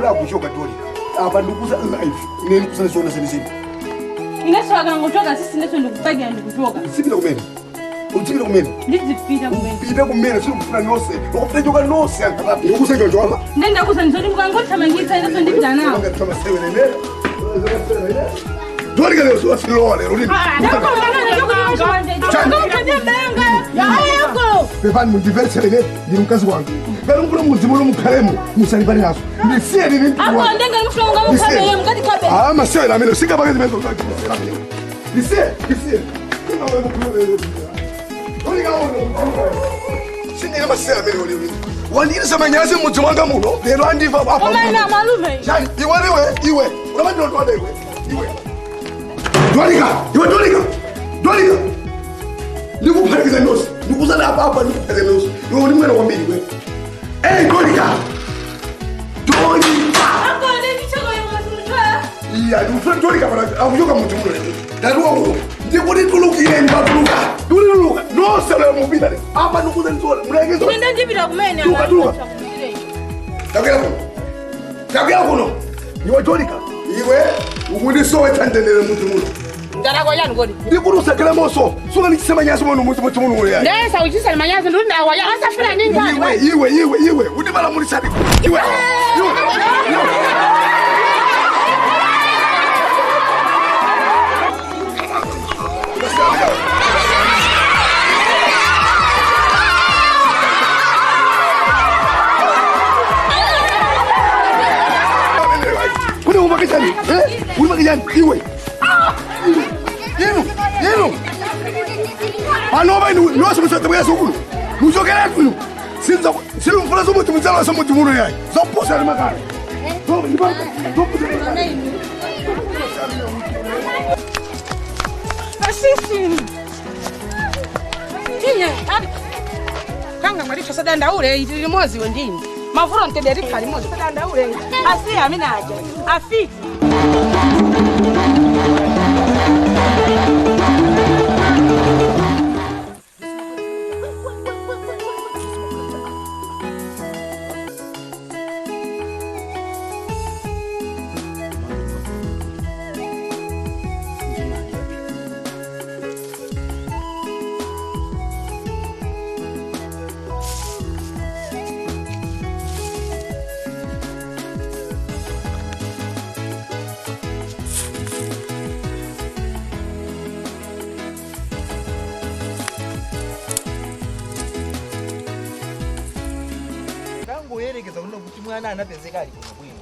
Ola kuchoka doli. Apa ndukuza live. Nini kusana sona seni. Inaswaga ngotoka sisi neso ndikupagia ndikutoka. Sipita kumene. Utipita kumene. Ndizipita kumene. Pita kumene sio kufuna nose. Ukufuna joka nose angapi. Ndukuza njonjo ama. Nenda kusani zodi mkangota mangita neso ndipita nao. Kama sewe nene. Doli kale sio asilole. Rudi. Pepani mundiverse lene ndi mkazi wangu. Bero mkuru muzimulo mukaremu musalibali naso. Ndisiye ni nini? Ako ndenga mfulonga mukabe mukati kabe. Ah mashe la meno singa bagezi mezo zaki. Ndisiye. Kuna wewe mkuru. Oli gawo. Singa mashe la meno oli. Wandiri samanyaze mutumanga muno. Bero andiva apa. Omana malume. Jani, iwe. Unamandi ndo ndo iwe. Dolika. Ndikuphatikisa nosi. Ndikuzana apa ndikuphatikisa nosi. Iwe ndi mwana kwambiri kwe. Dolika. Ako ndichoko yomasuntwa. Iya, ndikufuna Dolika para akuyoka mutu muno. Ndaruwa muno. Ndikuti tulukire mbapuluka. Tululuka. Nose leo mubira. Apa ndikuza nzola. Mulengeza. Nenda ndipita kumene. Tuka. Takia kuno. Iwe Dolika. Iwe ukundi sowe tandenere mutu muno. Ndara yani ngodi. Ndikurusa kala moso. Sunga nikisema nyaso muno mutu muno ya. Ndesa uchisa manyazi ndunda awaya asafira nini bwana. Iwe. Undi bala muri sadi. Iwe. Kuna umakijani? Umakijani iwe. Yenu. Anoba inu noso mutatabuya sokulu. Mujokera kuno. Sinza silumfuna somuti muzala somuti muno yayi. Zoposa le makara. Asisi. Tiye. Kanga malisho sadanda ule ilimozi wendini. Mavuro ntederi kalimozi sadanda ule. Asi amina aje. Afiki. Yerekeza kuno kuti mwana anapezeka ali kuno bwino.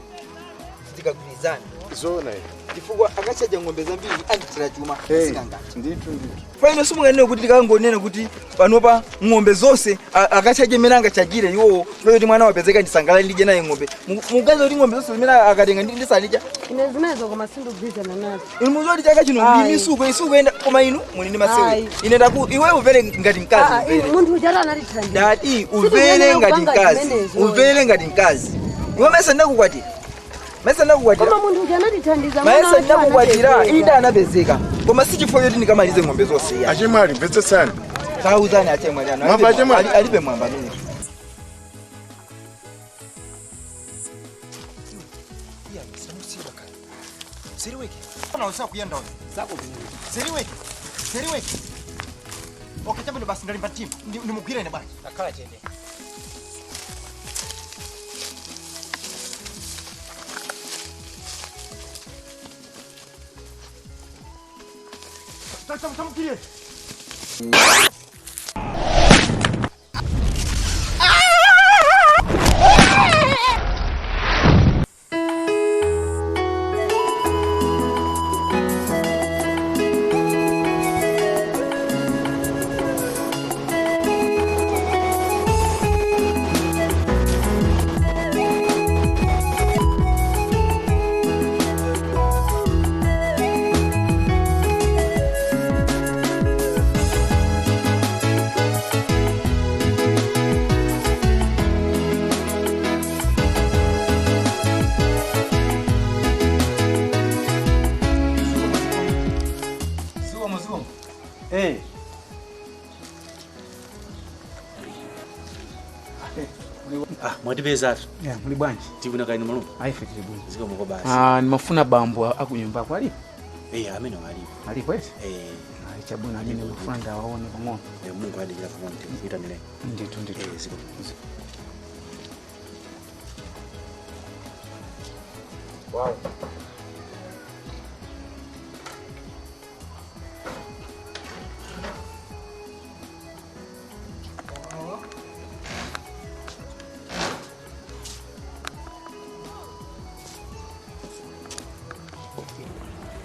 Tikagwirizana. Zona. Chifukwa akachaja ng'ombe zambiri anditira chuma sikangati. Nditu. Paino simunganene kuti tikangonena kuti panopa ng'ombe zonse akachaje menanga chajire iwo kuti mwana wapezeka ndisangala ndije naye ng'ombe. Mugaza kuti ng'ombe zonse zimene akatenga ndisalija. Ine zimezo koma sindugwirizana nazo. Inu muzoti chaka chino ndimi isuku enda koma inu muli ndi masewe. Ine ndaku iwe uvere ngati mkazi. Munthu ujala analithandiza. Dati uvere ngati mkazi. Uvere ngati mkazi. Iwe mesa ndakukwatira. Koma munthu ujanatithandiza maesa ndakukwatira ida anapezeka. Koma sichifo yoti ndikamalize ng'ombe zonse ya. Achimali mvetse sana. Tauzani achemwali ano. Mwamba achemwali. Alibe mwamba nini. Ya, samusiba kale. Seriweke. Ona usaka kuyenda ona. Sako vini. Seriweke. Okay, chambe basi ndalimba timu. Ndimugwire ne basi. Akala chende. Tamukire. mwatipeza atu. Ya, muli bwanji. Tivuna kaini malumba. Aife tili bwino. Ziko muko basi. Nimafuna bambo akunyumba kwa alipo. Amene walipo. Alipo eti? Chabuna amene mfuna ndawaone pang'ono. Mungu adikira pang'ono kuita nile. Ndithu. Ziko. Wow.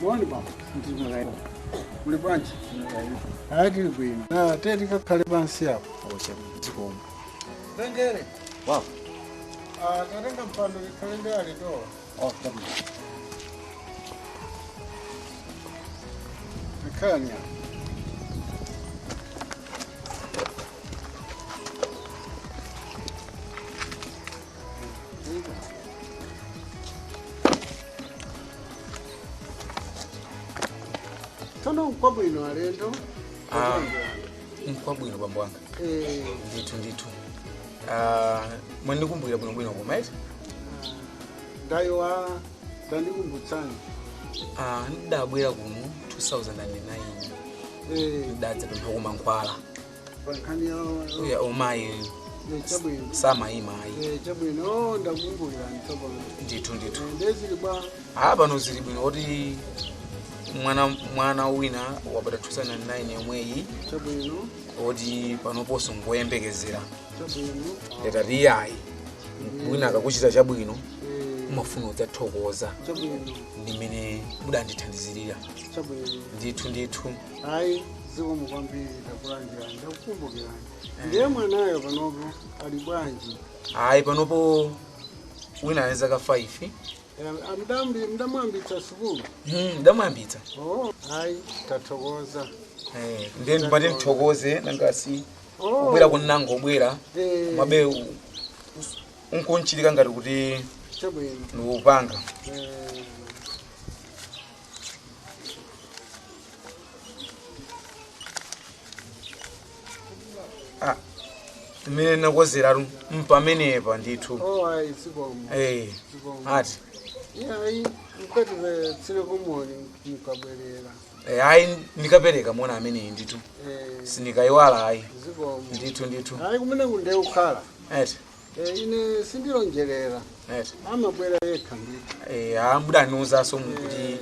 Mwani baba, ndivyo gaida. Muli bwanji? Hadi bwino. Tete kakhale pansi hapo. Ziko. Bengere. Wow. Tarenga mpando kalenda ali do. Tabu. Kanya. Tono kwa bwino alendo. Nkwabwino bambo wanga. Ndithu. Mwanikumbukira bwino kumaita? Ndayo ndandikumbusani. Ndabwera kuno 2009. Ndadza pempha kumankhwala. Bankania Uya omayi. Chabwino. Sama imayi. Chabwino ndakumbukira ntobona. Ndithu. Ndezili bwa. Pano zili bwino oti mwana wina wabata 2009 yomweyi. Chabwino. Oti panoponso ngoyembekezera. Chabwino. Ndetati yayi. Wina akakuchita chabwino. Umafuna udzathokoza. Chabwino. Ndimene mudandithandizirira. Chabwino. Ndithu. Hayi ziko mukwambiri ndakulangira ndakukumbukira. Ndiye mwanayo panopo ali bwanji. Hayi panopo wina anaweza ka 5. Mdamwambitsa sukulu. Ndamwambitsa. Hayi tathokoza. Ndiye ndipate mthokoze nangasi. Ubwera kunango ubwera. Mabe unkonchilika ngati kuti Chabwino. Ndupanga. Mene nakozera mpamenepa ndithu. Hayi sikomo. Ati. Hayi mkwetire tsile kumoni mukabwerera. Hayi ndikapereka mona amene ndithu. Sindikayiwala hayi. Zikomo. Ndithu. Hayi kumene kunde ukhala. Ati. Ine sindilonjerera. Ati. Amabwera yekha ndithu. Ambudanuza so kuti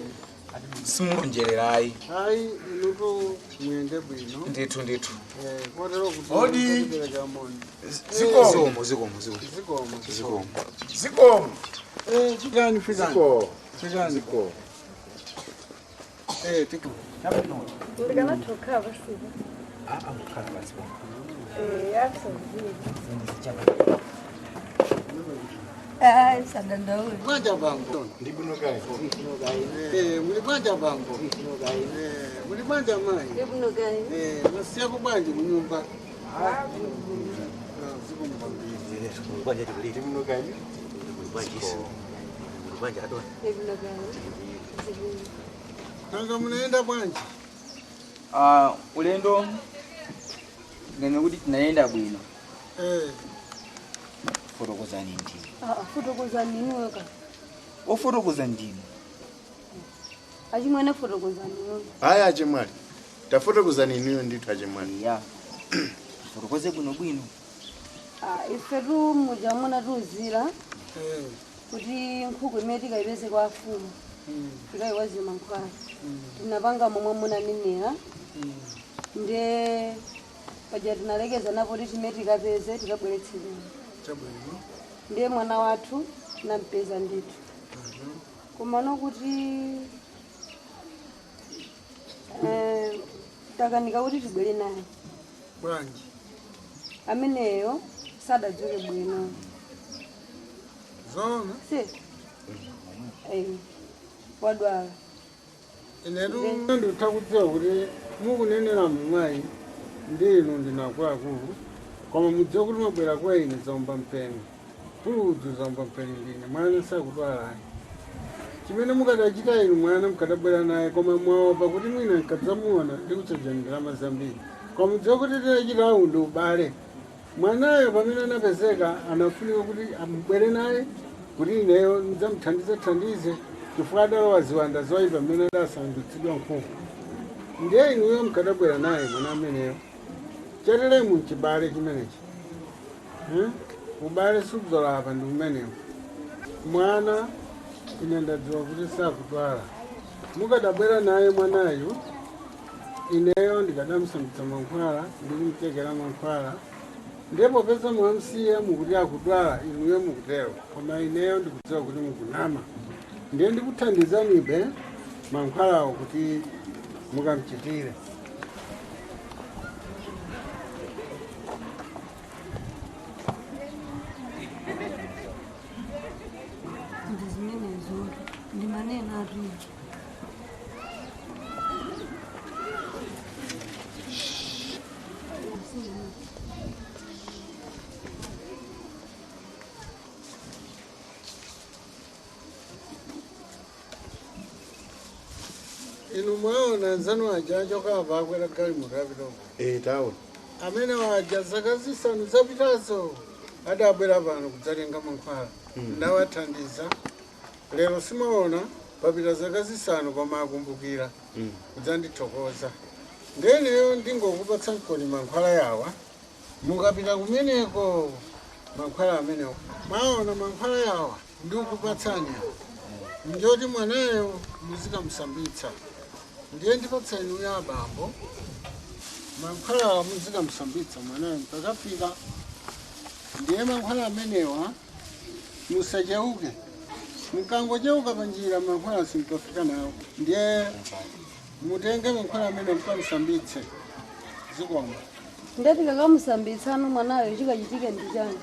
simulonjerera hayi. Hayi inuto mwende bwino. Ndithu. Kotero kuti Odi. Zikomo. Fikani. Zikomo. Tiko. Ndikana toka basi. Mukhala basi. Absolutely. Sadandaule. Kwanja bango. Ndibuno kai. Muli kwanja bango. Muli kwanja mai. Ndibuno gani? Nasiya kubanje kunyumba. Ndibuno kai. Ndibuno gani? Nanga munaenda bwanje. Ulendo ngene kuti tinaenda bwino. Fotokoza nini? Fotokoza nini weka? Ofotokoza ndini. Achimwene fotokoza nini? Haya achimwali. Tafotokoza nini ndithu achimwali? Ya. Fotokoze bwino. Ifetu mujamuna tuzira. Kuti nkhuku imeti kaipeze kwa afumu. Tikaiwazi mankhwala. Tinapanga momwe munanenera. Nde paja tinalekeza napo kuti timeti kapeze tikabweretsera. Chabwino. Ndiye mwana wathu nampeza ndithu. Kumano kuti takanika kuti tibwere naye. Bwanji. Ameneyo sadadzuke bwino. Zona. Si. Wadwala. Inetu nditakudziwa kuti mukunenera mwayi ndinu ndinakwakulu. Koma mudziwa kuti mabwera kwa ine zomba mpeni. Tudzu zomba mpeni ndine. Mwana sakudwala. Chimene mukadachita inu mwana mukadabwera naye koma mwaopa kuti mwina nkadzamuona ndikutsajana ndalama zambiri. Koma mudziwa kuti tinachita undi ubale. mwanayo pamene anapezeka anafunika kuti ambwere naye kuti ineyo ndizamuthandize chifukwa adalowa ziwanda zoyipa pamene adasandutsidwa nkhuku. Ndiye inuyo mkadabwera naye mwana ameneyo chateremu mchibale chimenechi. Ubale subzolapa ndi umenewo. Mwana ine ndadziwa kuti sakudwala. Mukadabwera naye mwanayu ineyo ndikadamusambitsa mankhwala ndikumutekera mankhwala. Ndipo pesa mwamsiya mukuti akudwala inuyo mukutero. Koma ineyo ndikudziwa kuti mukunama. Ndiye ndikuthandizanibe mankhwalawo kuti mukamchitire. Ndizimenezo ndi maneno atu. Inu mwaona nzanu ajajo kava akwera gali murapito. Taona. Amene waja zaka zisanu zapitazo adabwera pano kudzatenga mankhwala. Ndawathandiza. Lero simaona papita zaka zisanu koma akumbukira kudzandithokoza. Ndeneyo ndingokupatsa mkoni mankhwala yawa. Mukapita kumeneko mankhwala amenewo. Mwaona mankhwala yawa ndikukupatsani. Njoti mwanayo muzikamusambitsa. Ndiye ndipatsa inu ya bambo. Mankhwala muzikamusambitsa mwanayo mpakafika. Ndiye mankhwala amenewa musacheuke. Mukangojeuka panjira mankhwala simpafika nawo. Ndiye mutenge mankhwala amene mukamusambitse. Zikoma. Ndati kakamusambitsa anu mwanayo chikachitike ndi chani?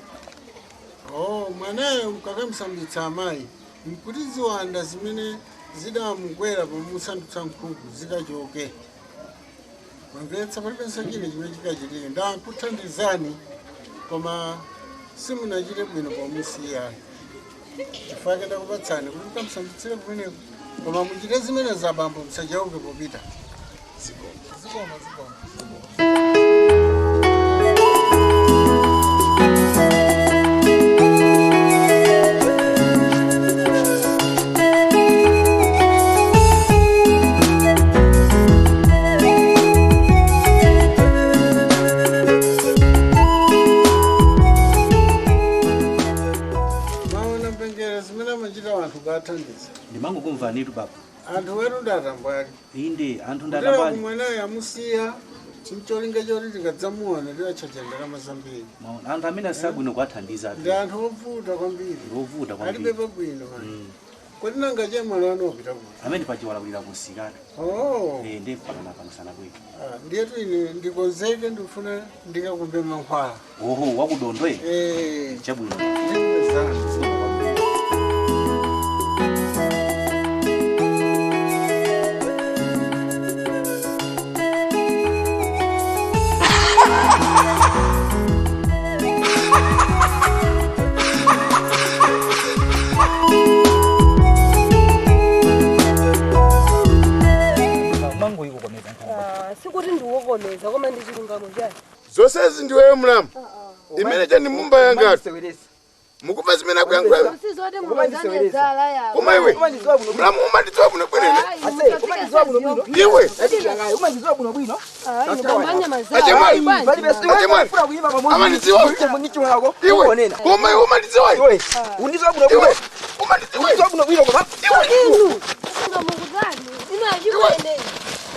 Mwanayo mukakamusambitsa amayi. Mkuti ziwanda zimene zidamugwera pamusandutsa nkhuku zikachoke. Mwamvetsa palibenso chine chimene chikachitike. Ndakuthandizani koma simunachite bwino pamusiya. Chifukwa ndakupatsani kuti mukamusambitsire kumeneko. Koma muchite zimene za bambo musacheuke popita. Zikoma. Ndimango kumva nitu baba. Anthu wetu ndatambwali. Inde anthu ndatambwali. Mwanayo amusiya chimcholinga choti tikadzamuona tiwachajandala mazambiri. Anthu amene asabwino kwathandiza. Ndi anthu ovuta kwambiri. Ovuta kwambiri. Alibe pabwino. Kodi nanga chemwala anopita kuti? Amene pachiwalawira kusikana. Ndi mpakana pano sana kweki. Ndiyetu ine ndikonzeke ndifuna ndikakumbe mankhwala. Wakudondwe? Chabwino. Sikuti ndiwokomeza koma ndi chilungamo chake. Zonsezi ndiweyo mlamu. Imene chani mumba yangati. Mukupa zimene akuyankhula. Sizote mumazanyezala yawo. Koma iwe. Mlamu umandidziwa bwino bwino. Umandidziwa bwino bwino. Ndiwe. Umandidziwa bwino bwino. Amandidziwa. Iwe. Koma iwe umandidziwa. Iwe. Undidziwa bwino bwino. Umandidziwa bwino bwino koma. Iwe. Ngamukuzani. Inajikwene.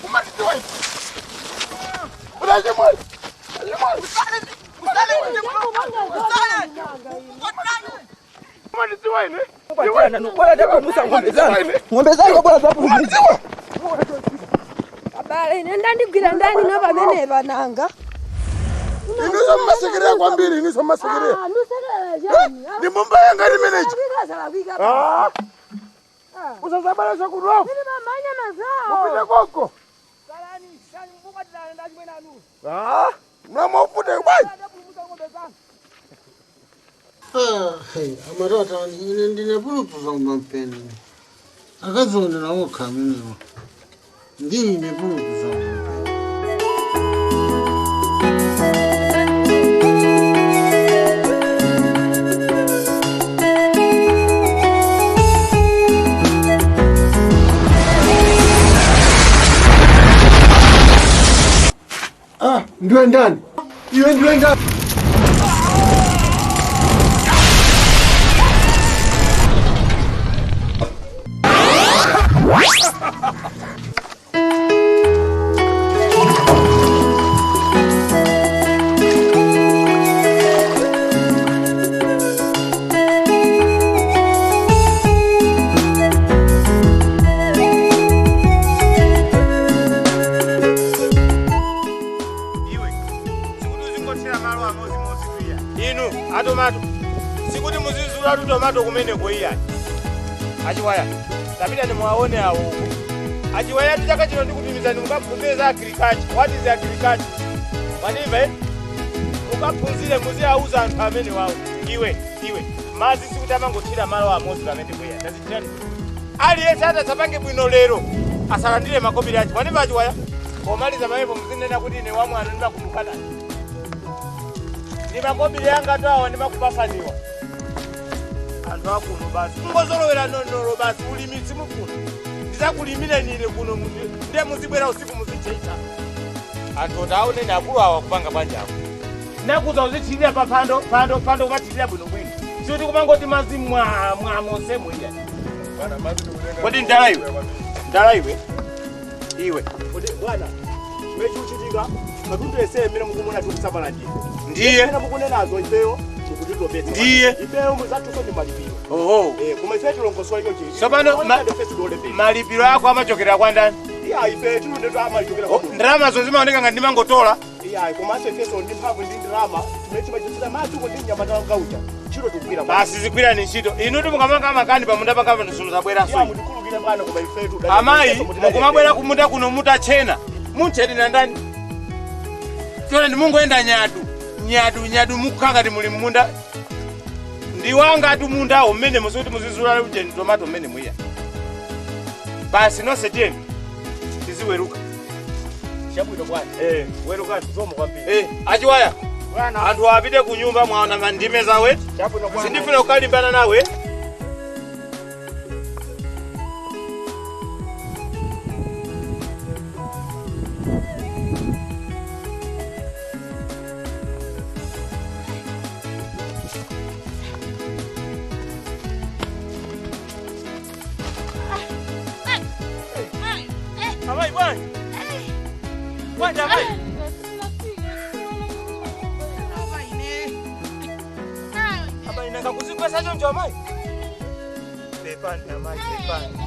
Umandidziwa. Ulaje mwana. Ng'ombe zangu bora zapumzika. Abale nenda ndigwira ndani na pamene pananga. Inizo masekerea kwambiri, inizo masekerea. Nusekerea jani. Ni mumba yanga ni meneja. Usazabala za kudwa. Nini mamanya mazao. Upite koko. Salani, shani mbuka tinaenda jimena anu. Mnamo upute kubai. Amarota ndine pulupuza umampeni. Akazondera wokha amenewa. Ndine pulupuza umampeni. ndiwe ndani? Iwe ndiwe ndani? Sikuti muzizula tu tomato kumene kuiya. Achiwaya. Tapita ni muwaone awo. Achiwaya tuchaka chino ndikutumizani mukaphunzire agriculture. What is agriculture? Manimve? Mukaphunzire muzi auza anthu amene wawo. Iwe. Mazi sikuti amangothira malo amozi pamene kuiya. Ndazitirani. Aliyense atasapange bwino lero. Asalandire makobiri achi. Manimve achiwaya? Komaliza mayepo muzinena kuti ine wamwana ndimakumukana. Ni makobiri yanga tawa ni makupafaniwa. Anthu akuno basi. Ngozolowera nonolo basi ulimitsi mufuna. Ndizakulimire nile kuno ndiye muzibwera usiku muzicheita. Anthu taone ni akulu awa kupanga banja ako. Nakuza uzichirira pa pando kumatirira bwino bwino. Sikuti kumangoti mazi mwa mose mwiya. Kodi ndala iwe? Iwe. Kodi bwana. Wechuchitika. Katundu ese mira mukumuna tukusabala ndiye. Ndiye. Mira mukunenazo ifeyo. Ndiye. Ifeyo muzatuko ni malipiro. Oho. Kuma ifeyo longosowa iyo chiri. Sobano malipiro yako amachokera kwa ndani? Iya ifeyo chunde ndo amachokera kwa ndani. Ndrama zonzima oneka ngati mangotola. Iya kuma ifeyo ndi mphamvu ndi ndrama. Tumechi bachitira matu ko ndi nyama tawo gaucha. Chiro tukwira. Basi zikwira ni ntchito. Inu mukamanga makani pamunda pakava nsunu zabwera so. Iya mudikulukira bwana kuma ifeyo. Amayi mukumabwera kumunda kuno mutachena. Muncheni na ndani. Tona ndi mungoenda nyadu mukanga ndi muli munda. Ndiwanga atu munda umene musuti muzizula ujeni tomato umene mwiya. Basi no seteni. Tiziweruka. Shabwino bwana. Weruka tuzomo kwambiri. Achiwaya. Bwana. Anthu apite kunyumba mwaona mandime zawe. Shabwino bwana. Sindifuna ukalimbana nawe. Amai bwana. Bwana amai. Amai nakakuzikwesa choncho amai. Pepani amai pepani.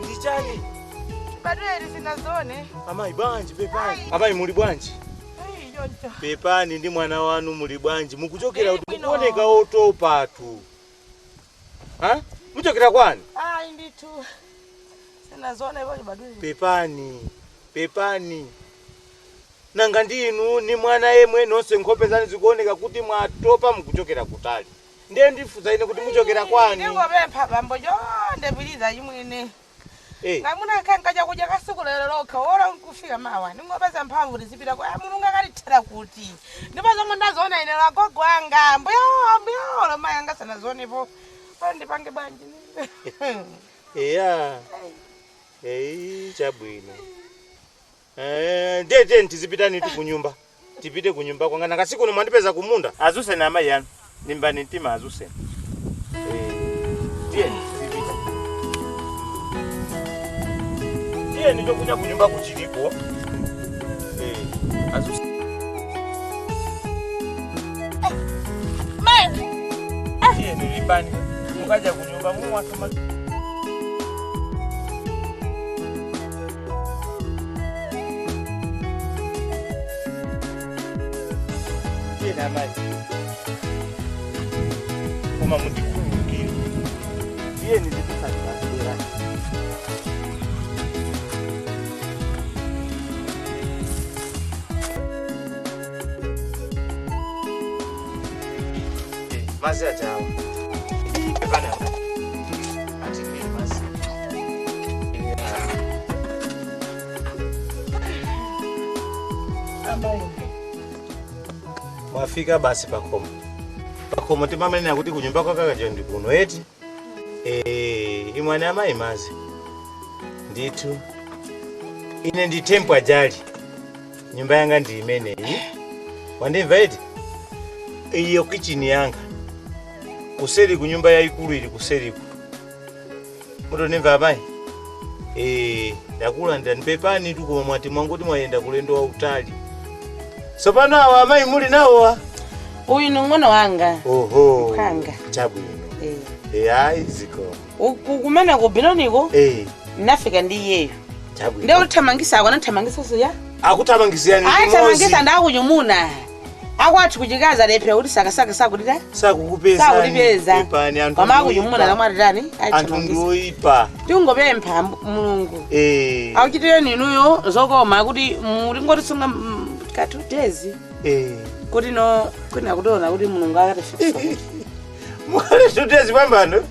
Ndichani. Badweli sinazone. Amai bwanji pepani. Amai muli bwanji? Pepani ndi mwana wanu muli bwanji. Mukuchokera kuti mukuoneka otopa tu. Ha? Muchokera kwani? Nditu. Sinazone bali badweli. Pepani. Nanga ndinu ni mwana yemwe nonse nkhope zanu zikuoneka kuti mwatopa mukuchokera kutali. Ndiye ndifuza ine kuti muchokera kwani? Ndingopempha bambo jonde biliza imwene. Ngamuna kankaja kuja kasuku lero lokha ora nkufika mawa. Ndingopeza mphamvu zipita kwa mulungu akalithera kuti. Ndipazo ndazona ine la gogo anga. Mbuyo lo mayanga sana zonepo. Ndipange bwanji. Chabwino. Ndete ntizipitani tu kunyumba. Tipite kunyumba kwanga nakasiku no mandipeza kumunda. Azuse na amayi yanu. Nimbani ntima azuse. Ndiye tipita. Ndiye ndio kuja kunyumba kuchilipo. Azuse. Ndiye nilibani. Mukaja kunyumba muwasoma. Amai. Koma mundikulukire. Ndiye nizipisa kubera. Mazi ajawa. Bana. Ati ni mazi. Amai. Wafika basi pakomo timama nina kuti kunyumba kwa kaka jondi kuno eti imwana ya mai mazi nditu ine ndi tempo ajali nyumba yanga ndi imene Wandimva eti? Iyo kitchen yanga. Kuseri kunyumba ya ikulu ili kuseriku. Muto nimva amayi? Ndakula ndanipepani tuko mwati mwangu timwayenda kulendo wa utali. Sopano awa amayi muli nawo? Uyu nung'ono wanga. Oho. Kanga. Chabu ino. Hayi ziko. Kumana kubinoniko? Nafika ndiyeyo. Chabu. Ndio utamangisa akona tamangisa soya? Akutamangisia ni mozi. Tamangisa ndakunyumuna. Akwati kujikaza lepe uri saka sakudira? Sakukupeza. Sakudibeza. Ipani antu. Kama kunyumuna namwarirani? Antu ndoipa. Tungobempha mulungu. Akuchitire ninuyo zokoma kuti muri ngoti sunga katu days. Kuti no kuna kudona kuti mulungu akatifikisa. Mukale tutezi pambano?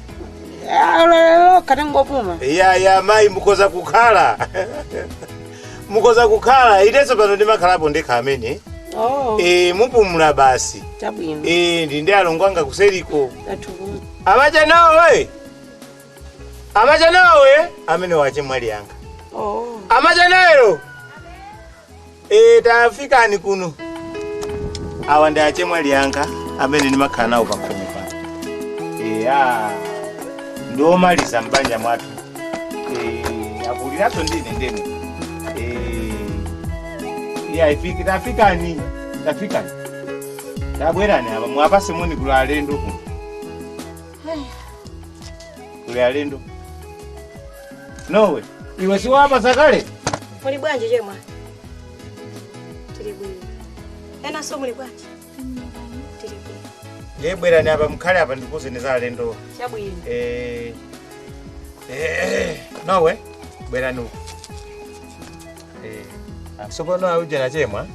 Kati ngopuma. Ya mai mukoza kukhala. Mukoza kukhala iteso pano ndimakhalapo ndekhamene. Mupumula basi. Chabwino. Ndinde alongwanga kuseriko. Amaja nawe. Amaja nawe amene wache mwali yanga. Amaja nayo. Tafika ni kuno. Awa ndache mwali yanga amene ndimakhala nawo pakhomo pa. Ndo maliza mbanja mwatu. Akuliraso ndine ndemu. Ifiki tafikani. Tafikani. Tabwerani aba mwapase muni kula alendo ku. Kula alendo. Nowe. Iwe si wapa sakale? Muli bwanje je mwa. Tiri bwino. Ena so muli bwanje. Tiri bwino. Bwerani aba mkhale apa ndikuze neza alendo. Chabwino. Nowe. Bwerani uko. Sokono auje na chemwa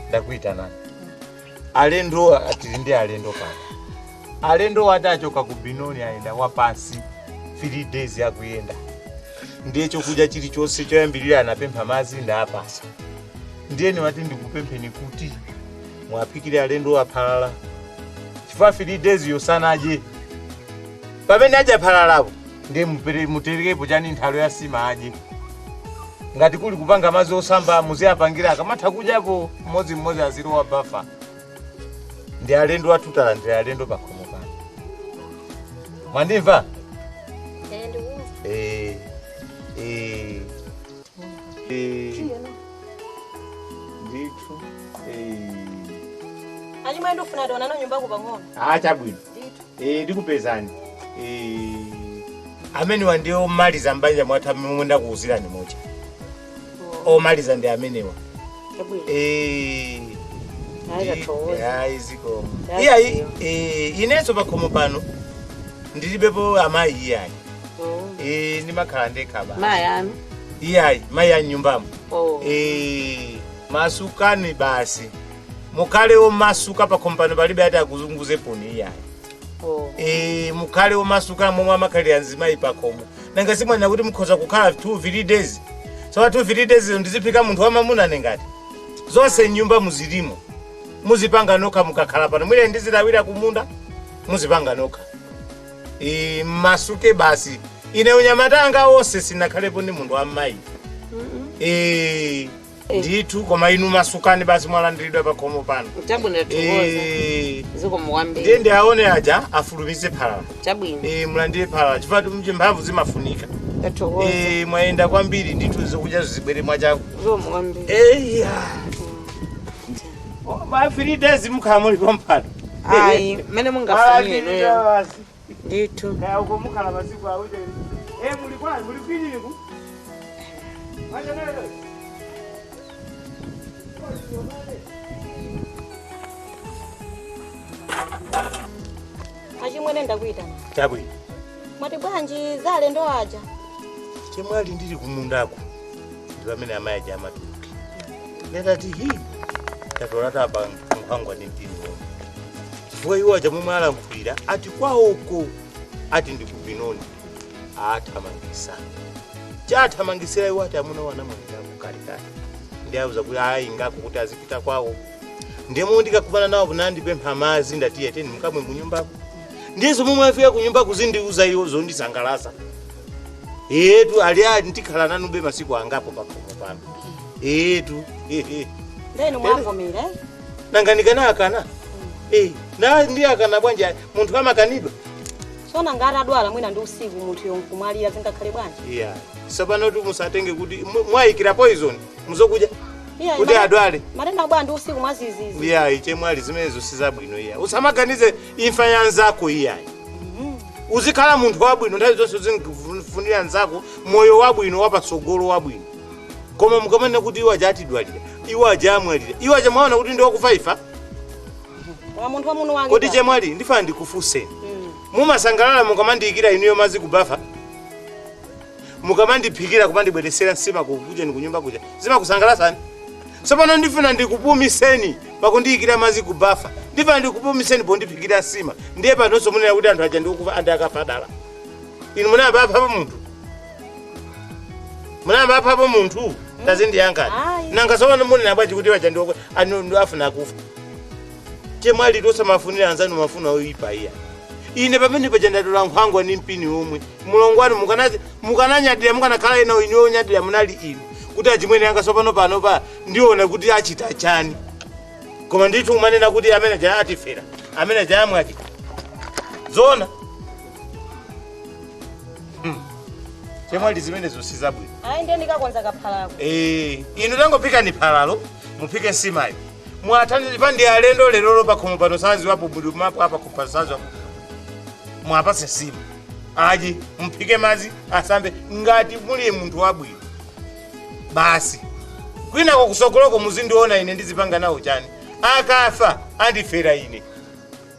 ndakuita nani. Alendo atilinde alendo pana. Alendo watachoka kubinoni aenda wapasi 3 days ya kuyenda. Ndiye chokuja chili chose choyambirira anapempha mazi ndapasa. Ndiye ni wati ndikupempheni kuti mwapikire alendo aphalala. Chifukwa 3 days yosanaje. Pamene aja phalalapo ndiye muterekepo chani nthalo ya sima aje. Ngati kuli kupanga mazi osamba muziapangira akamatha kujapo mmodzi aziro wa bafa. Ndi alendo atutala ndi alendo pakhomo pano. Mwandimva? Nditu. Ali mwendo ufuna dona no nyumba ku pang'ono. Chabwino. Ndikupezani. Amene wandiyo maliza mbanja mwatha mwenda kuuzirani moja. Maliza ndi amenewa. Hayi ziko. Ineso pakhomo pano ndilibepo amayi iyayi. Ndimakhala ndekaba. Mayani. Iyayi, mayi ya nyumbamo. Masukani basi. Mukale o masuka pakhomo pano palibe ati akuzunguze poni iyayi. Mukale o masuka momwe amakali anzimayi pakhomo. Nanga simwana kuti mukhoza kukhala 2-3 days. So 2-3 days ndizipika munthu wamamuna nengati. Zonse nyumba muzilimo. Muzipanga noka mukakhala pano. Mwile ndizilawira kumunda. Muzipanga noka. Masuke basi. Ine unyamatanga ose sinakhalepo ndi munthu wamayi. Nditu koma inu masukani basi mwalandiridwa pakhomo pano. Chabwino tukoza. Ziko muwambe. Ndiye aone aja afulumize phala. Chabwino. Mulandire phala. Chifukwa mje mphamvu zimafunika. Mwaenda kwambiri nditu zokuja zibwere mwachako. Muwambe. Ma 3 days mukhala muli pompano. Mene mungafunire. Nditu. Kaya uko mukhala masiku awuje. Muli kwa muli kwini niku. Wacha nalo. Achimwene ndakuita. Chabwino. Mwati bwanji zale ndo aja. Chemwali ndiri kumundako. Ndivamene amayi aja amatuki. Ndati hii. Tatolata apa mphangwa ndintini wona. Chifukwa iwo aja momwe alankhulira ati kwawoko ati ndikubinoni. Athamangisa. Chathamangisira iwo ati amuna wana mwanga kukalikali. Ndiye auza kuti ayi ngako kuti azipita kwawo. Ndemo ndikakubana nawo bunandipempha mazi ndati yeteni mukamwe munyumbako. Ndizo momwe afika kunyumba kuzindiuza iwo zondisangalasa. Etu ali ndikhala nanu be masiku angapo pakhomo pano. Etu. Ndeno mwavomera. nanganikana akana na ndi akana bwanja munthu amakanidwa sona ngati adwala mwina ndi usiku munthu yonkumwalira zingakhale bwanja sapano tu musatenge kuti mwayikira poison muzokuja kuti adwale matenda bwa ndi usiku mwazizizi iche mwali zimenezo sizabwino usamaganize imfa ya nzako uzikhala munthu wabwino nthawi zonse zinkufunira nzako moyo wabwino wapatsogolo wabwino koma mukamene kuti iwo ajatidwalira iwo ajamwalira iwo ajamaona kuti ndi wakufa ifa munthu wamuno wange kuti chemwali ndifana ndikufuseni mumasangalala mukamandiyikira inuyo mazi kubafa mukamandiphikira kumandibweresera nsima kukuja ni kunyumba kuja zimakusangalasani sapano ndifuna ndikupumiseni pakundiyikira mazi kubafa ndifana ndikupumiseni pondiphikira nsima ndiye panonso munena kuti anthu aja ndikufa andi akafadala inu munayamba aphapo munthu munayamba aphapo munthu tazindiyankani nanga sapano munena bwaji kuti waja ndiafuna kufa chemwali tosamafunira anzanu mafuna oyipa iya ine pamene pachandatola nkhwangwa ni mpini omwe mulongwani mukananyadira mukanakhala ena ine onyadira munali inu kuti achimwene anga sopano pano pa ndiona kuti achita chani koma ndithu umanena kuti amene jaya atifera amene jaya mwati zona chemwali zimenezo sizabwino ndiye ndikakonza kaphalako inu tangopika ni phalalo mupike nsimayo mwathandiza pandi alendo lero pakhomo pano sazi wapo buli mapo apa kupasazi wapo mwapase simu aji mpike mazi asambe ngati muli munthu wabwino basi kwina kwa kusogoloko muzindiona ine ndizipanga nawo chani akafa andifera ine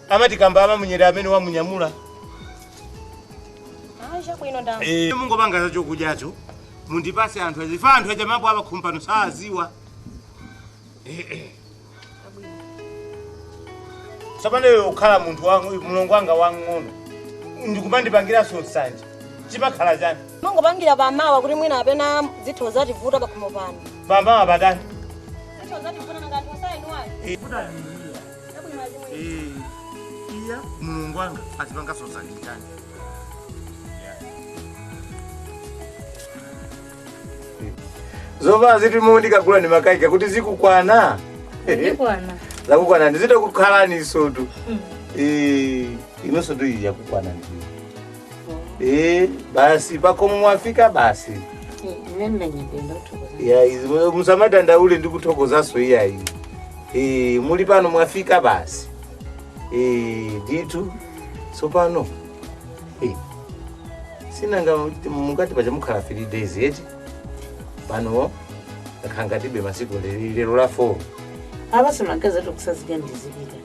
amati kamba amamunyera amene wamunyamula chabwino ndawo mungopanga zacho kudyacho mundipase anthu azifa anthu aja mapo apa khompano saziwa sapano ukhala munthu wangu mulongo wanga wang'ono ndikumandipangira nsanje chimakhala chani mangopangira pamawa kuti mwina apena zitho zativuta pakhomo pano pamawa badani zitho zativuta nanga anthu asayinuwali iya mulongo wanga atipanga nsanje chani zova ziti mundikagula ni makaika kuti zikukwana ndikwana zakukwana ndizito kukhalani isotu inosotu iyi yakukwana ndi basi pakomo mwafika basi musamadanda ule ndikuthokozaso iyayi muli pano mwafika basi nditu sopano sinanga mukati paja mukhala 3 days eti pano akhangatibe masiku lero la 4 abasi magaza tokusazika ndizipita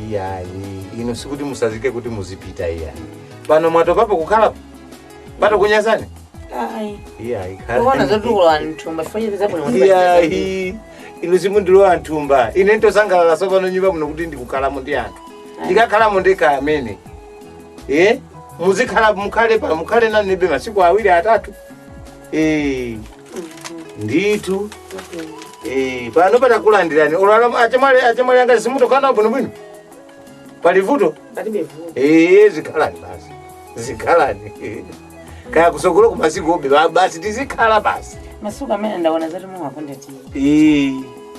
iyayi ino sikuti musazike kuti muzipita iyayi pano mwatopapo kukhala pato kunyazani iyayi kuona zotukulowa nthumba iyayi ino simundilowa nthumba ine ntosangalala sopano nyumba muno kuti ndikukhalamo ndi anthu ndikakhalamo ndekha amene muzikhala mukhale pa mukhale nanibe masiku 2 3 nditu pano patakulandirani olala achemwali anga simutokana bwino bwino palivuto zikhalani basi zikhalani kaya kusogolo kumasiku obe basi tizikhala basi masuku amene ndaona zati muwakondeti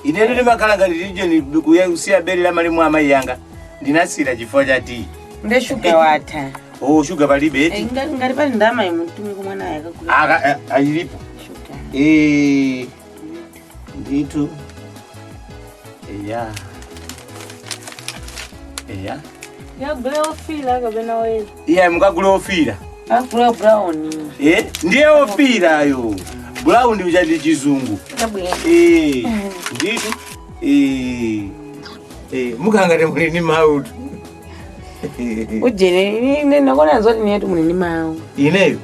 ine ndimakhala ngati tijo ndikusiya bere la malimu amayi yanga ndinasira chifukwa chati nde shuga watha shuga palibe ngati pali ndama imutumi kumwana yakagula ayilipo nditu yagula ofila kapena wezi mukagula ofila akula brown ndiye ofila ayo brown uchati chizungu nditu mukangati mulini mautu ujene ine nakona zoti niyetu mulini mau ineyo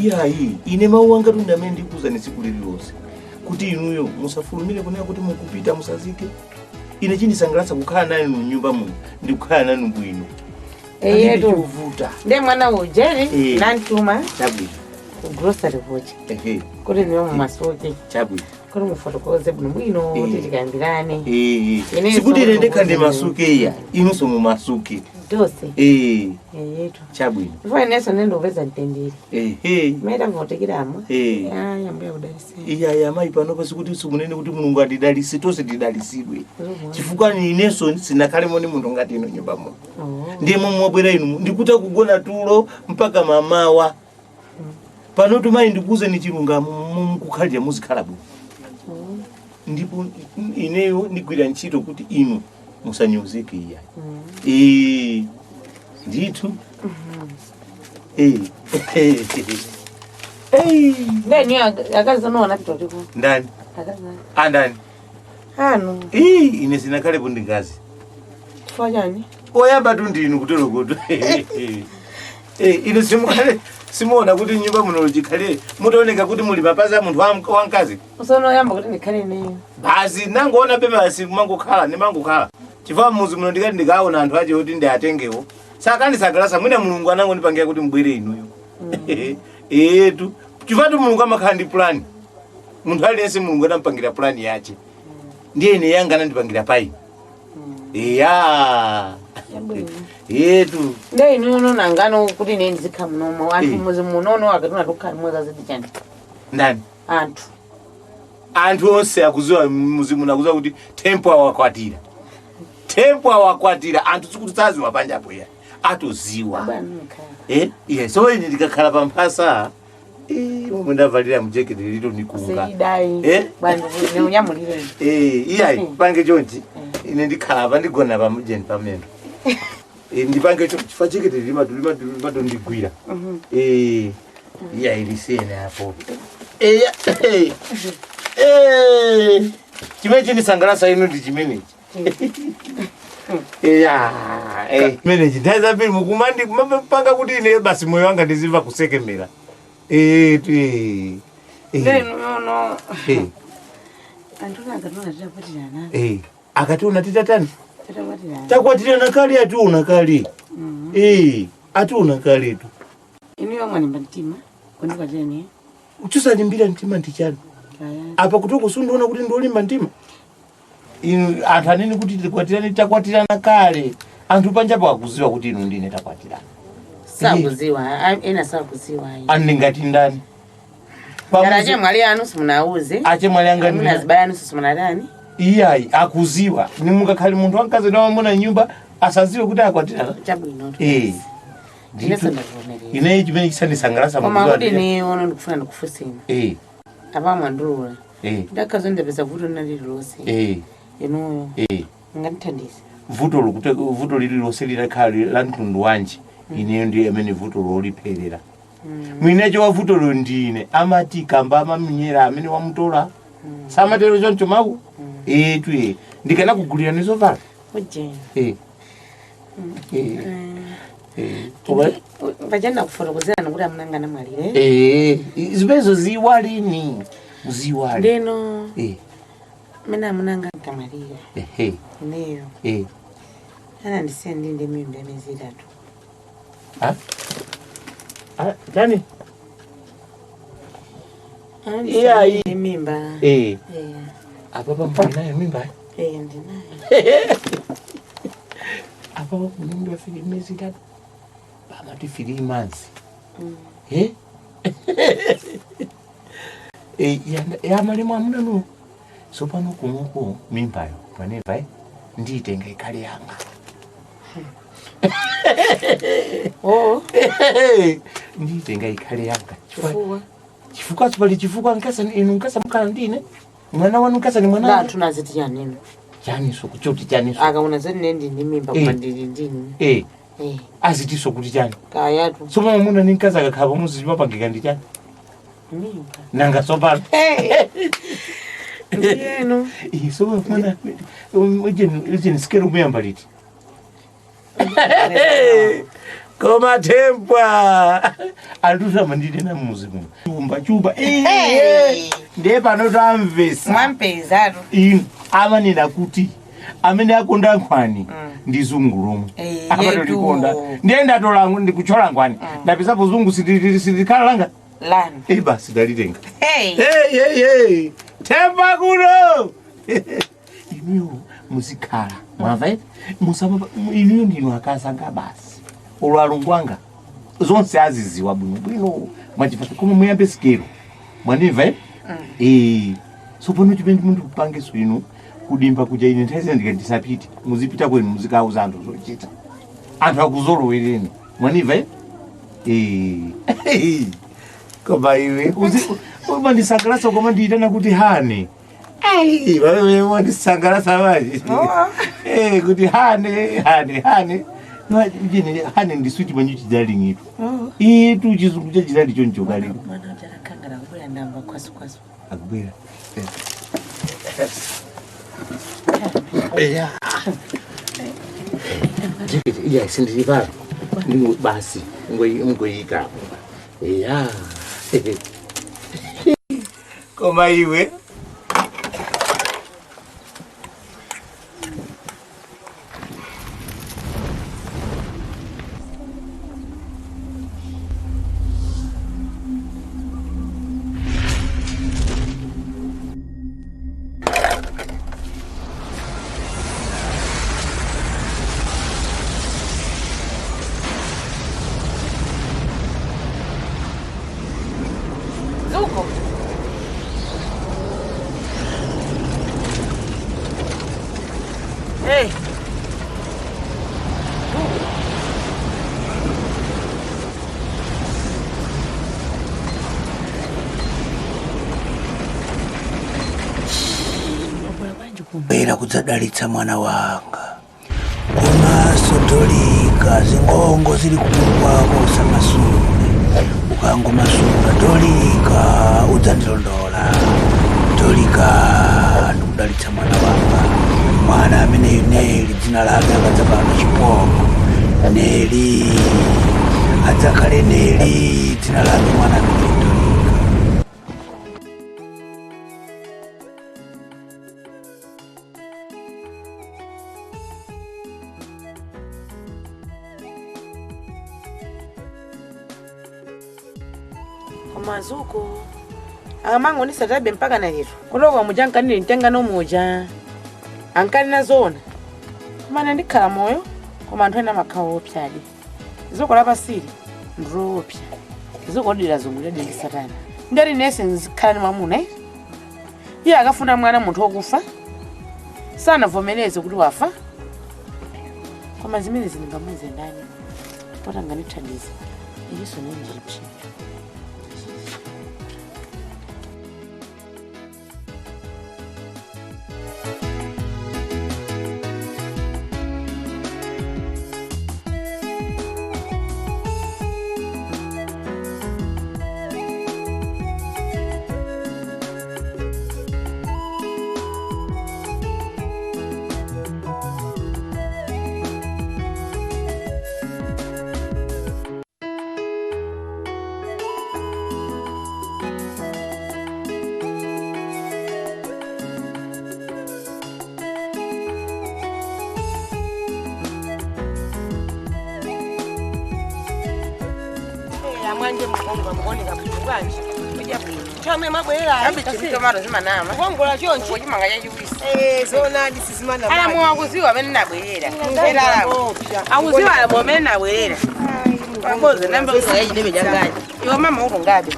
iyayi ine mau wanga tundamene ndikuza nesiku lililonse kuti inuyo musafulumire kunena kuti mukupita musazike ine chindisangalatsa kukhala nanu mnyumba muno ndikukhala nanu bwino yetu kuvuta nde mwana ujeri nantuma chabwino ku grocery kucha kuti niyo mumasuki chabwino kuti mufotokoze bwino bwino kuti tikambirane sikuti ine ndekha ndi masuke iya inunso mumasuke Tose. Yetu. Chabwino. Mfua neso nendo veza ntendiri. Maita votekiramo. Yambuya kudalisa. Iya mai panopa sikuti sikunene kuti Mulungu atidalise tose tidalisidwe. Chifukwa ni ineso sinakale moni munthu ngati ino nyumba muno. Ndiye momwabwera inu ndikuta kugona tulo mpaka mamawa. Pano tumayi ndikuze ni chilungamo kukhalira muzikhala bwino. Ndipo ineyo ndigwira ntchito kuti inu musanyuzike iya. Ndithu. Ndani akazonoona pitotiko. Ndani? Ndani? Hano. Ine sinakale pundingazi. Fanyani? Oyamba tu ndinu kutero kuto. Ine simuona kuti nyumba muno chikhale mutaoneka kuti muli mapazi a munthu wankazi. Usono yamba kuti ndikhale neyo. Basi nangoona basi mangokhala nemangokhala. Chifukwa muzi muno ndikati ndikaona anthu aje kuti ndiatengewo. Saka ndisagalasa mwina Mulungu anango ndipangira kuti mbwere inuyo. Tu chifukwa Mulungu amakhala ndi plan. Munthu aliyense Mulungu anampangira plan yache. Ndiye ine yanga anandipangira pai. Tu. Ndiye inu nangano kuti ine ndizikha munomo anthu muzi munono akatuna tukhala mweza zidi chani. Ndani? Anthu onse akuziwa muzi muno akuziwa kuti tempo awakwatira. Tempo awakwatira anthu sikuti taziwa panja apo ya. Atoziwa. So ine ndikakhala pamphasa momwe ndavalira mujeketi lito nikunga. Bandu neunyamulire. Iyayi pange chonchi ine ndikhala apa ndigona pamujeni pamendo. Ndipange chifukwa jeketi limato ndigwira. Iyayi lisene apo. Chimene chinisangalatsa inu ndi chimenechi. Meneji ndaza pili mukumandi kumapanga kuti ine basi moyo wanga ndizimva kusekemera. Neno antuna akatuna titapatirana. Akatuna titatani? Takwatirana kali atuna kali. Atuna kali tu. Inu yomwe nimba mtima kundika cheni. Uchusalimbira mtima ndichani. Apa kutoko sundiona kuti ndolimba mtima. Anthu anene kuti takwatirana kale. Anthu panja pa kuziwa kuti inu ndine takwatirana. Sakuziwa, ena sakuziwa. Andingati ndani? Yaraje mwali anu simunauze. Ache mwali anga ndine. Munazibaya anu simunadani. Iyayi akuziwa. Ni mungakhali munthu wankazi na wamuna nyumba asaziwe kuti akwatirana. Chabwino. Ine chimene chisandisangalatsa muziwa. Koma kuti ni ono ndikufuna ndikufusina. Apa mwandula. Ndakazo ndapeza vuto nalilose. Inoyo. Ngandithandize. Vuto lililose linakhali la mtundu wanji. Ineyo ndiye amene vuto lolipherera. Mwinecho wa vuto lo ndine amati kamba amaminyera amene wamutola. Samatero choncho mawu. Tuye ndikana kugulira nizo vala. Vajana kufotokozerana kuti amunangana mwalire. Zibezo ziwalini. Ziwali. Ndeno. Mena amunanga nkamalira. Ineyo. Ana ndisiya ndinde mimba emyezi 3. Jani? Iya mimba. Apa mpanayo mimba? Ndinayo. Apa mimba fili emyezi 3. Bamati 3 months. Ya malimu amuna no. So pano kumuko mimbayo panepa nditenga ikale yanga. Nditenga ikale yanga. Chifukwa tsopali chifukwa nkasa inu nkasa mukala ndine. Mwana wanu nkasa ni mwana. Tunaziti ya nini? Chani so kuchoti chani so. Akaona zeni nendi ni mimba kwa ndini. Aziti so kuti chani. Kayatu. So mama muna ninkaza kakaba muzi mapangika ndi chani. Mimba. Nanga sopano. Ndieno. So mwana ujeni skero muyamba liti. Koma tempwa. Aluza mandide na muzi muno. Chuba. Ndiye pano tamvesa. Mwampezaro. Ama nina kuti. Amene akonda nkwani. Ndizungurumu. Apa ndikonda. Ndiye ndatola ndikuchola nkwani. Ndapeza pozungu sitikala langa. Lani. Basi dalitenga. Tempa kuno. Inu muzikhala. Mwamva? Musaba iniyo ndino akasanga basi. Olwalungwanga. Zonse aziziwa bwino mwachipata koma muyambe sikero. Mwanimva? So pano chipendi muntu kupange swino kudimba kuja ine nthazi ndikandisapiti muzipita kwenu muzikauza anthu zochita. Anthu akuzolowereni. Mwanimva? Koma iwe umandisangalasa koma ndiitana kuti Hane. Wewe wandisangalasa waje. Kuti Hane. Hane ndi sweet manyu darling itu. Itu chizungu cha chizali choncho kale. Mwana ndarakangara kubera ndamba kwasu. Akubera. Ya sindiriva. Ningo basi ngoyika. Koma iwe. Hey. Bera kudzadalitsa mwana wanga. Unasotolika zingongo zili kumulu kwako usamasule. Ukangomasula tolika udzandilondola. Tolika ndikudalitsa mwana wanga. Mwana amene Neli dzina lake akadzapanga chipoko. Neli adzakhale Neli dzina lake mwana amene Tolika. Mazuko amango ni satabe mpaka na hilo kulowa mujanka nili ntenga no moja ankali na zona kumana ndikhala moyo koma anthu ena makhawo opyadi zuko lapasiri ndropya zuko dira zungulya ndi satana ndari nese nzikhala ni mamuna iye akafuna mwana munthu okufa sana vomeleze kuti wafa koma zimene ziningamuze ndani pota nganithandiza iyiso nenjiphi. Mwanje mkongo mboni kapungwanje kuja chame mabwera abitito maro zimanama kongola chonchi kujimanga yajuwisa zona disizimana ala muwakuziwa bene nabwera era awuziwa ala bomene nabwera kwakoze namba yajidebe jangani iwo mama uko ngabe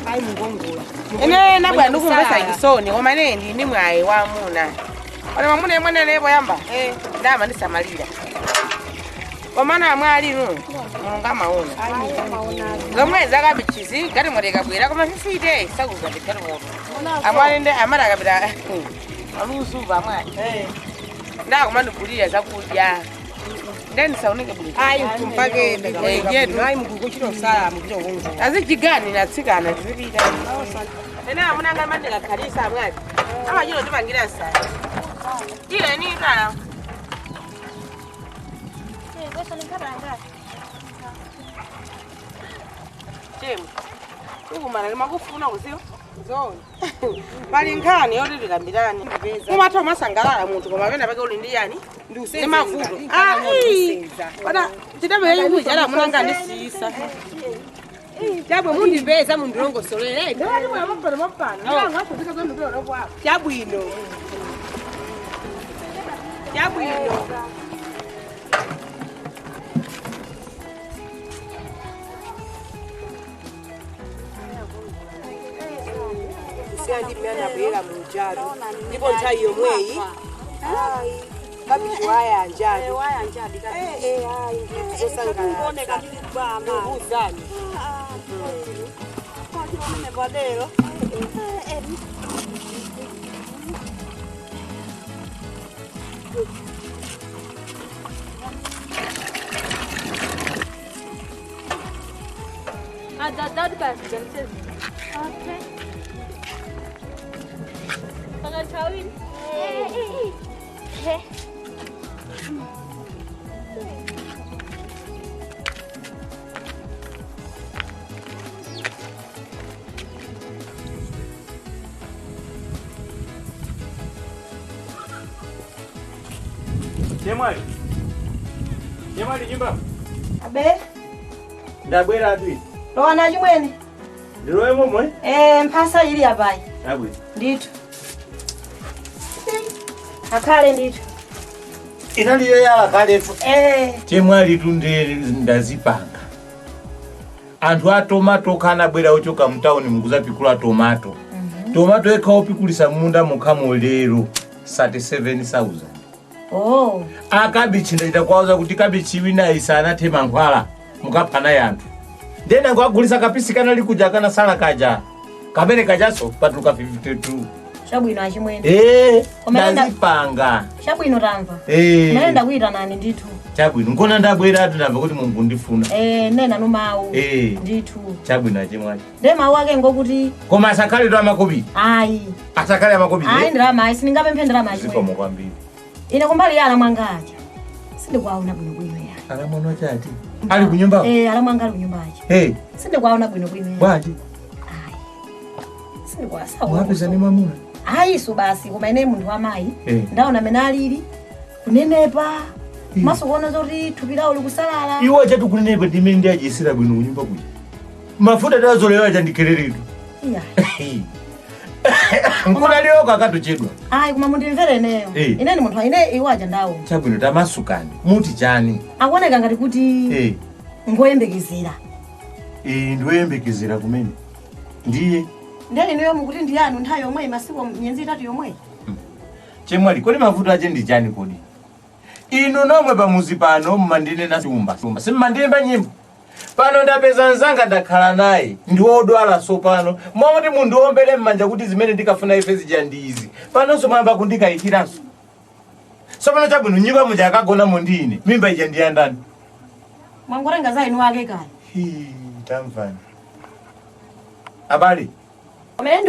ai mungongola ene nabwa ndukumvesa isoni koma nendi ndi mwayi wa muna ona mamuna yemwe lebo yamba ndama ndisamalira komana mwali no ngamaona ngamwezi akabichizi gati mureka bwera koma sifite sakuza bitero moto amwalende amara akabira alusuva mwali nda komanda kulia zakudya ndeni saunike buli ayi kumpake yetu ayi mugugu chino sala mukiro wonzo azijigani natsikana zibita ena amuna ngamande ngakhalisa mwali amajino tibangira sana ile ni kala Chemu. Ukumana limakufuna uzio? Zona. Bali nkhani yoti likambirani. Kumatha masangalala munthu koma pena pake uli ndi yani? Ndi usenza. Ndi mavuto. Bana titabe yeyu jala munanga ndisisa. Jabwe mundipeza mundilongosolera. Ndali mwa mapana. Nanga kuzika zo ndolo kwa. Jabwino. Chabwino. Siyandi mwana bwera mu njalo. Ndipo nthawi yomweyi. Hayi. Kabichi waya njalo. Waya njalo. Hayi. Zosangala. Kuoneka ndikubama. Uzani. Kwa badelo. That person says, okay. Tangan kawin. Jemali. Jemali nyumba. Abe. Ndabwera ati. Lowana chimwene. Ndirowe momwe? Mpasa ili apai. Abwe. Ndito. Akale ndito. Inaliyo yala kalefu. Chemwali tunde ndazipanga. Anthu a tomato kana bwera ochoka mtauni mukuza pikula tomato. Tomato ekawo pikulisa munda mukhamo lero 37,000. Oh. Akabichi ndaita kwauza kuti kabichi wina isana tema nkhwala mukaphana yanthu. Ndena ngwagulisa kapisi kana likuja kana sala kaja. Kamene kajaso patuka 52. Chabwino achimwene. Ndazipanga. Chabwino tamva. Nenda kuita nani ndithu. Chabwino nkona ndabwera ati ndamva kuti Mulungu ndifuna. Nena numawu. Ndithu. Chabwino achimwali. Nde mawu ake ngokuti koma asakale ndo amakobi. Ayi. Asakale amakobi. Ayi ndirama ayi sindingapemphera maji. Zikomo kwambiri. Ine kumbali yala mwangaja. Sindikwaona bwino ya. Ala mwana chati. Ali kunyumba? Ala mwanga ali kunyumba aje. Sindikwaona bwino ya. Bwaji. Ayi. Sindikwasa. Wapeza ni mamuna. Ayi so basi koma ine munthu amayi. Ndaona menalili kunenepa. Maso kuona zoti thupira uli kusalala. Iwo chatu kunenepa ndimene ndi ajisira bwino kunyumba kuja. Mafuta dazolewa acha ndikererero. Iya. Nkuna leo kakatochedwa. Ayi kuma mundimvere neyo. Ine ni munthu ine iwo aja ndawo. Chabwino tamasukani. Muti chani. Akuoneka ngati kuti ngoyembekezera. Ndoyembekezera kumene. Ndiye. Ndeni niyo mukuti ndiyanu nthawi yomwe masiku myezi 3 yomwe. Chemwali kodi mafuta ache ndi chani kodi? Inu nomwe pamuzi pano mmandine na chumba. Simmandimba nyimbo. Pano ndapeza nzanga ndakhala naye. Ndiwodwala so pano. Mwamuti mundu ombele mmanja kuti zimene ndikafuna ife zijandizi. Pano so mwamba kundikayikiranso. So pano chabwino nyumba muja akagona mondine. Mimba ija ndiyandani. Mwangorenga za inu wake kale. Tamvani. Abali.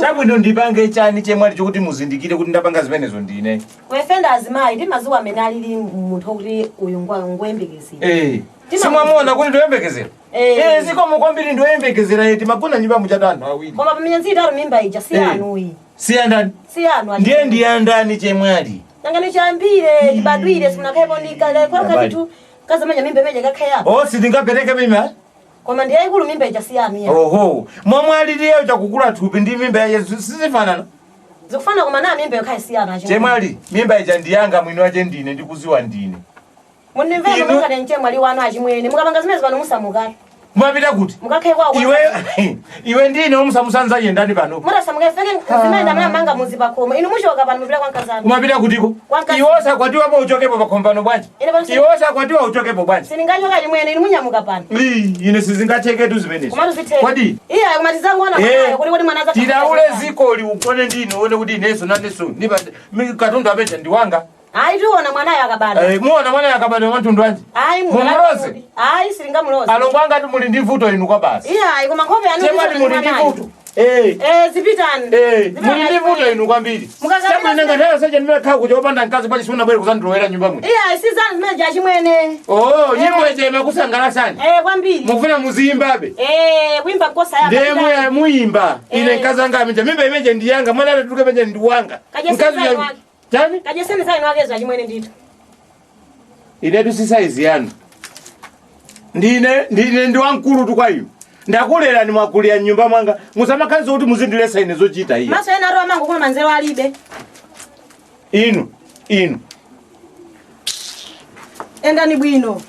Chabwino ndipange chani chemwali chokuti muzindikire kuti ndapanga zimenezo ndine. Wefenda azimayi ndi mazuwa amene alili munthu kuti uyu ngoyembekezera. Simwamuona kuti ndoyembekezera. Zikomo kwambiri ndoyembekezera yeti magona nyumba muja anthu awiri. Koma pamyezi 3 mimba ija si anuyi. Si andani? Si anu. Ndiye ndiyandani chemwali. Nangani chambire tibadwire simunakhepo ndikale kwa katitu kazamanya mimba meje kakheya. Sindingapereke mimba? Koma ndiye ikulu mimba ija si anu ya. Mwamwali ndiye chakukula thupi ndi mimba ya sizifanana. Zikufana koma na mimba yokhayi si anu achimwali. Chemwali mimba ija ndiyanga mwini wache ndine ndikuziwa ndine. Munimvera mungane nchemwali wanu achimwene mukapanga zimene pano musamukale. Mwapita kuti? Mukakhe kwa iwe ndine omusamusanza yendani pano. Murasamuke feke zimene mnamanga muzi pakoma. Inu mushoka pano mupira kwa nkazana. Mwapita kutiko? Iwosa kwatiwa po uchokepo pakompano bwanji. Iwosa kwatiwa uchokepo bwanji. Siningachoka achimwene inu munyamuka pano. Ine sizingacheketu zimenezi. Kwadi? Iya kumatizangu wana mwana kuli mwana za. Tiraule zikoli ukone ndine uone kuti ineso naneso. Niba katundu abeja ndiwanga. Ayi tuona mwanayo akabada. Muona mwanayo akabada wantundu wanji. Ayi mumuroze. Ayi siringa muroze. Alongwanga tu muli ndi vuto inu kwa basi. Iya koma nkhope anu. Chemwali muli ndi vuto. Zipitani. Muli ndi vuto inu kwambiri. Chemwali nanga ndayo saje nimekha kuja opanda nkazi bali sifuna bwere kuzandilowera nyumba mwe. Iya sizani zimeja achimwene. Nyimbo eje makusangala sana. Kwambiri. Mufuna muzimbabe. Kuimba kosa ya. Ndiye muimba. Ine nkazanga mija mimba imeje ndiyanga mwana atuke meje ndiwanga. Nkazi ya Chani? Kajeseni saini wageza achimwene ndito. Inetu si size yanu. Ndine ndiwankulu tu kwa iyo. Ndakulera ni mwakulia nyumba mwanga. Musamakazi kuti muzindilesa ine zochita iya. Maso ena roho mangu kuna manzero alibe. Inu. Endani bwino.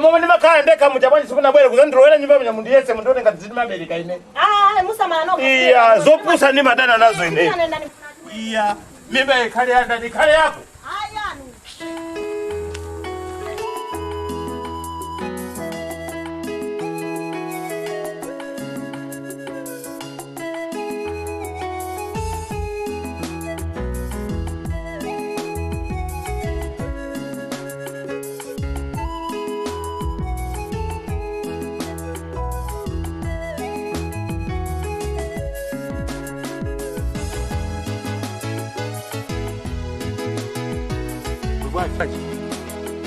Mama ndimakhala ndekha muchapani sikunabwere kuzandilowera nyumba mnya mundu yese mundu ngati ziti mabereka ine. Musamala no. Iya, zopusa ndi madana nazo ine. Iya, mimba ikhale yanga ndikhale yako.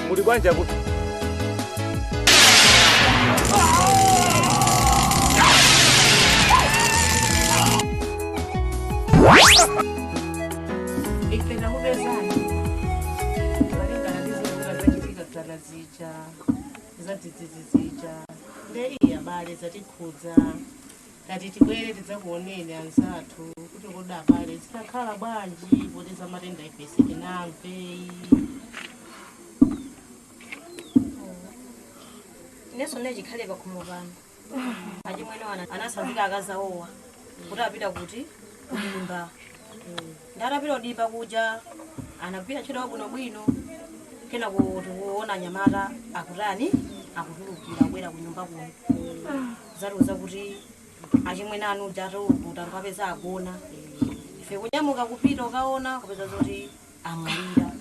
Muri bwanja kuti Ikipenda mubezani balingana ndizokuba zachitika zija zadzizizija ndeiya bale zatikhudza kati tibwere tidzakuoneni anzathu kuti kuda bale zikakhala bwanji poteza matenda ifesi tinamvei. Neso nechikhale pakhumupano achimwene anasanzika akazaowa kuti apita kuti kudimba ndatapita kudimba kuja anapita ntchito bwinobwino kena kuona nyamata akutani akutulukira kubwera kunyumba kuno zatiuza kuti achimwene anu jatulukuta nkapeza agona ife kunyamuka kupita ukaona kupeza zoti amwalira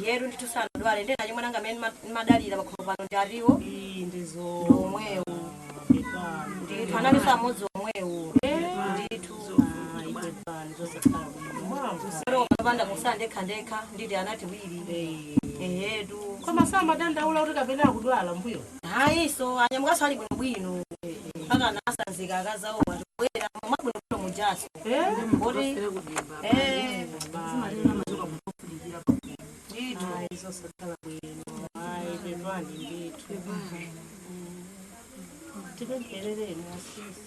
yeru nditusana dwale ndena chimwe nanga mene madalira makhopano ndi ariwo ndizo omwewo ndi analisa modzi omwewo nditu ipepani zosakhala bwino sero kapanda kusande khandeka nditi anati wili ehedu koma sama dandaula kuti kapena kudwala mbuyo hayiso anyamukaso ali bwino paka nasanzika akazawo atibwera mabwino mujaso ngoti izosakhala bwino pepani nditu tipempherereni asisi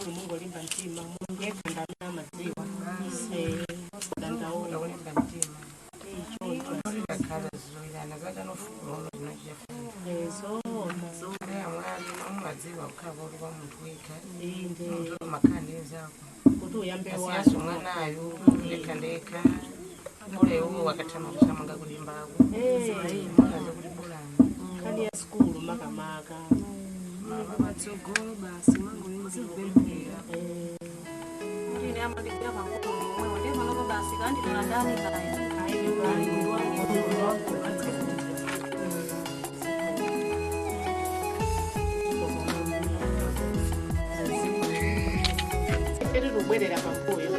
Mungu alimba mtima, Mungu yekanda na maziwa. Dandaula alimba mtima. Kala zoila nazaka no fulo no Ezo ya mwali amaziwa ukabulwa muntu weka. Inde makandi zako. Kutu yambe waso mwanayo ndeka ule uwo wakatama kusamanga kulimba ako. Mwana kulibulana. Kani ya skulu makamaka. Matsogolo basi mangu yenzi kubembera. Ndine amandikira pakolo mwewe ndimo noko basi kandi tulandani kaya. Eri kubwerera pambuyo.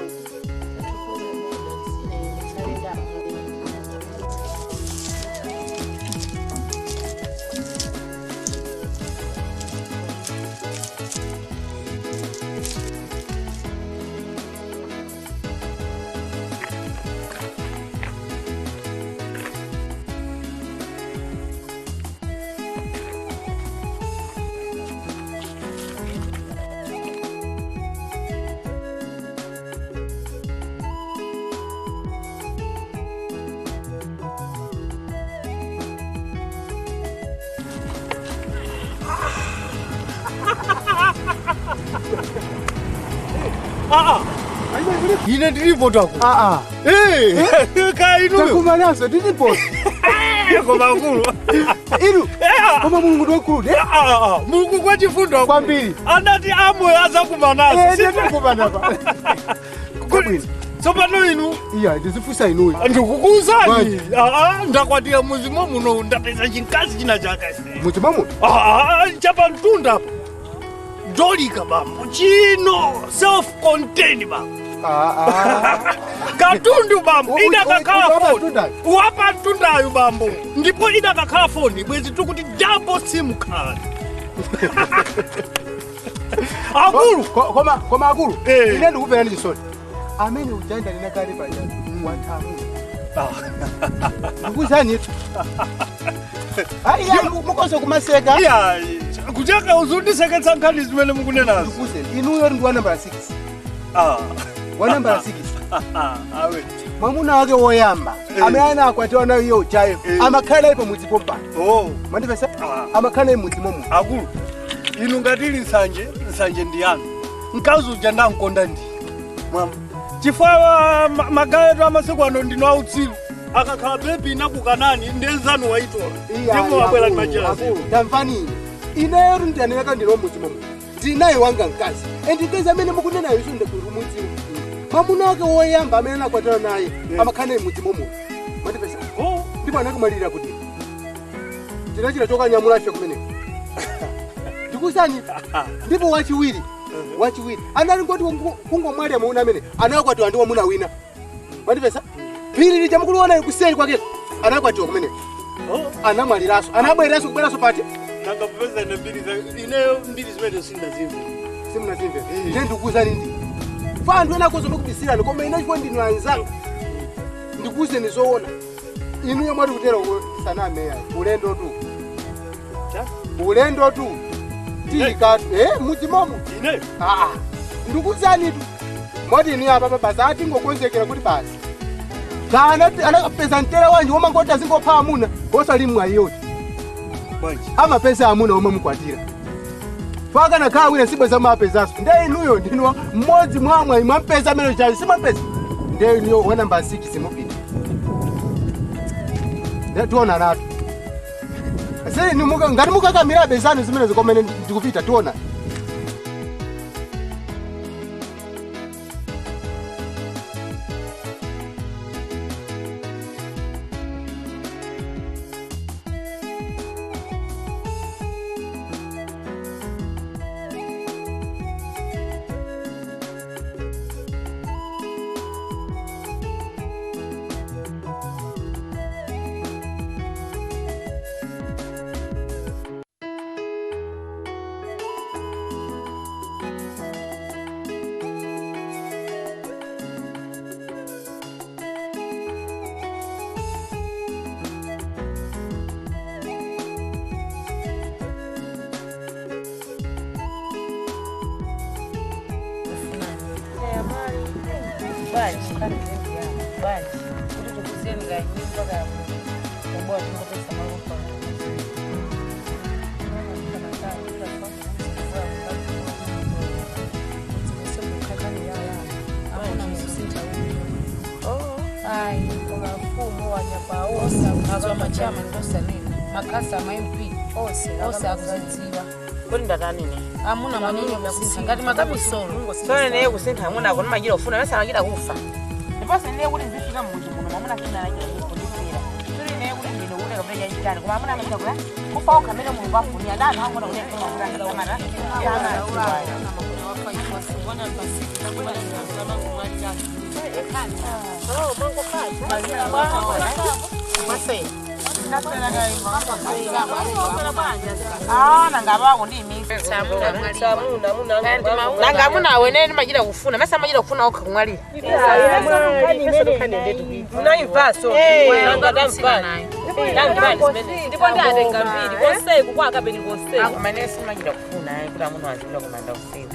Ine ndiripo tako. Kai inu. Takumanaso ndiripo. Koma nkulu. Inu. Koma Mulungu ndokulu. Mulungu kwa chifundo kwambiri. Anati amwe aza kumanaso. Ndiri kumanapa. Kwabwino. Tsopano inu? Iya, ndizifusa inuyo. Ndikukuzani. Ndakwatira muzimo muno ndapeza chinkazi china chakasi. Muzimo muno? Chapa mtunda apo. Dolika bambo. Chino self-contained bambo. Katundu bambo. Ida kakala phone. Wapa mtundayo bambo. Ndipo ida kakala phone. Bwezi tukuti double SIM card. Akulu. Koma akulu. Ine ndikupera ndi chisoni. Amene ujanda linakali pajani. Watamu. Ndikuzani itu. Iya mukoze kumaseka. Iya. Kuchaka uzundiseketsa nkhani zimene mukunenazo. Inuyo ndi wa number 6. Wa number 6. Awe. Mwamuna wake woyamba. Amene akwatiwa nayo iyo chayo. Amakhala ipo mudzipo pa. Mandipesa? Amakhala imudzimo mu. Akulu. Inu ngatili nsanje ndiyanu. Mkazi uja ndankonda ndi. Mama. Chifukwa magayetu amasiku ano ndino autsilu. Akakhala bebi nakukanani ndezanu waitola. Ndimo wabwera ndi majazi. Tamfani. Ineyo ndiyaneka ndino mudzimo mu. Ndinaye wanga mkazi. Endikeza amene mukunena isu ndikumudzimu. Mwamuna wake woyamba amene akwatiwa naye. Amakhala imudzimo mu. Mandipesa? Ndipo anakumalira kuti. Tinachira chokanyamula fe kumeneko. Ndikusani ndipo wachiwiri anali ngoti kungomwali amuna amene anakwatiwa ndi wamuna wina mandipesa phiri lija mukuliona kuseli kwake anakwatiwa kumene anamwaliraso anabweraso kubweraso pati nanga popeza ine ineyo mbiri zimene simnazimve nde ndikuzani ndi fantu enakozo mukubisirani koma ine chifo ndinu anzanga ndikuze nizoona inu yomwe kutera sanameya ulendo tu Tikatu, mudzimomo. Ine? Ndikuzani tu. Moti ni apa basa ati ngokonzekera kuti basi. Kana anapeza ntera wanje woma ngoti azingopha amuna, osali mwayoti. Banje. Amapesa amuna woma mukwatira. Faka na kha wina sibwe zamapezaso. Nde inuyo ndino mmodzi mwamwa imapesa amene chali simapesa. Nde inuyo wa number 6 simupita. Nde tuona nato. Sasa ni ngati mukakamira bezano zimene zikomene ndikupita tuona. Baji. Kuti tukusenga nyumba kamu. Kumbo tingopesa malupa. Ai, kuna mfumo wa nyapa osa, azwa machama ndosa nini. Makasa ma MP. Osa akuzidziwa. Kodi ndatani ne? Amuna maneno yakusintha ngati makamisolo. Sone naye kusintha amuna kona majira ufuna basa majira kufa. Ndipase ndiye kuti zifika mmuchi muno mamuna kina naye kundifira. Tuli naye kuti ndino ule kabenya yitani koma amuna amachita kula kufa ukamene mulungu afunia dana hangona ule kama kulanga kamara. Yana ulaya. Ngona basi ngona ngana kumwacha. Oh, mango kacha. Mase. Nangabako ndiyimisa nangamuna wenene majira kufuna masa majira kufuna okha kumwalira munayimvaso ndipo ndiatenga mbiri koseku kwakabeni koseku manesi majira kufuna kuti amuno azila kumanda usiku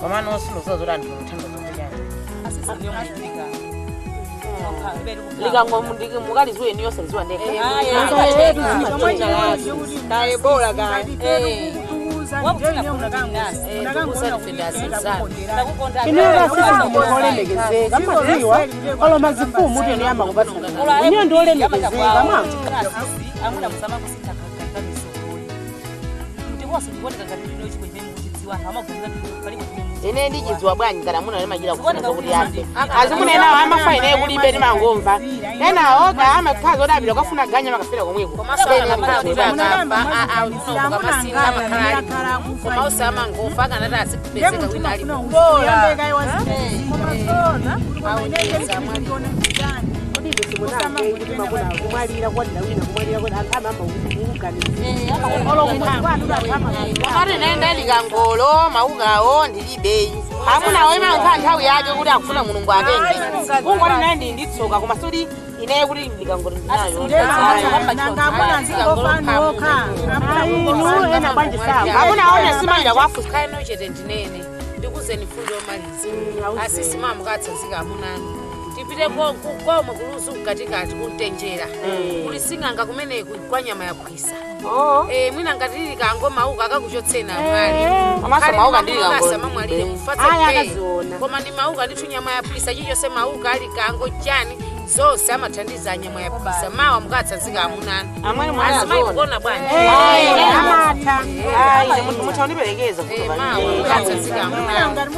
mama nosilozozora ndiro mthando zokutyani Liga ngomundiki mukalizwe niyo senzwa ndeka. Kale bora kale. Inoga sisi mukolemegezeka maziwa olo mazifumu ndi yamba kubatsa. Inyo ndolemegezeka mama. Amuna musama kusita kakamiso. Mti wose ndiboneka ngati ndino chikwe anthu amaganiza palipo ine ndichidziwa bwanji kana muna nemachira kufunza kuti yafe azimunenawo amafa ineyo kulibe ndimangomva enawo ka amakhazi odabira kwafuna ganya makafera komweko amati nenda likangolo maugawo ndilibeyi amuna oima nkha nthawi yake kuti akufuna mulungu atenge kungoti naye nditsoka koma sudi ineyo kuti likangolo ndinayo amuna aone simaida kwafusa kaino chete ndinene ndikuzeni fundo yomaliza asisi mama katsanzika amunani tipite komwe kuluzu mkatikati kuntenjera kulising'anga kumeneku kwa nyama ya kukhwisa mwina ngatili kango mauka akakuchotsena mwalire mufatse koma ndi mauka ndithu nyama ya kukhwisa chichonse mauka ali kango chani zonse amathandiza nyama ya kukhwisa mawa mukatsanzika amunani azimayikugona bwanji muchaundiperekeza mawa mukatsanzika amunani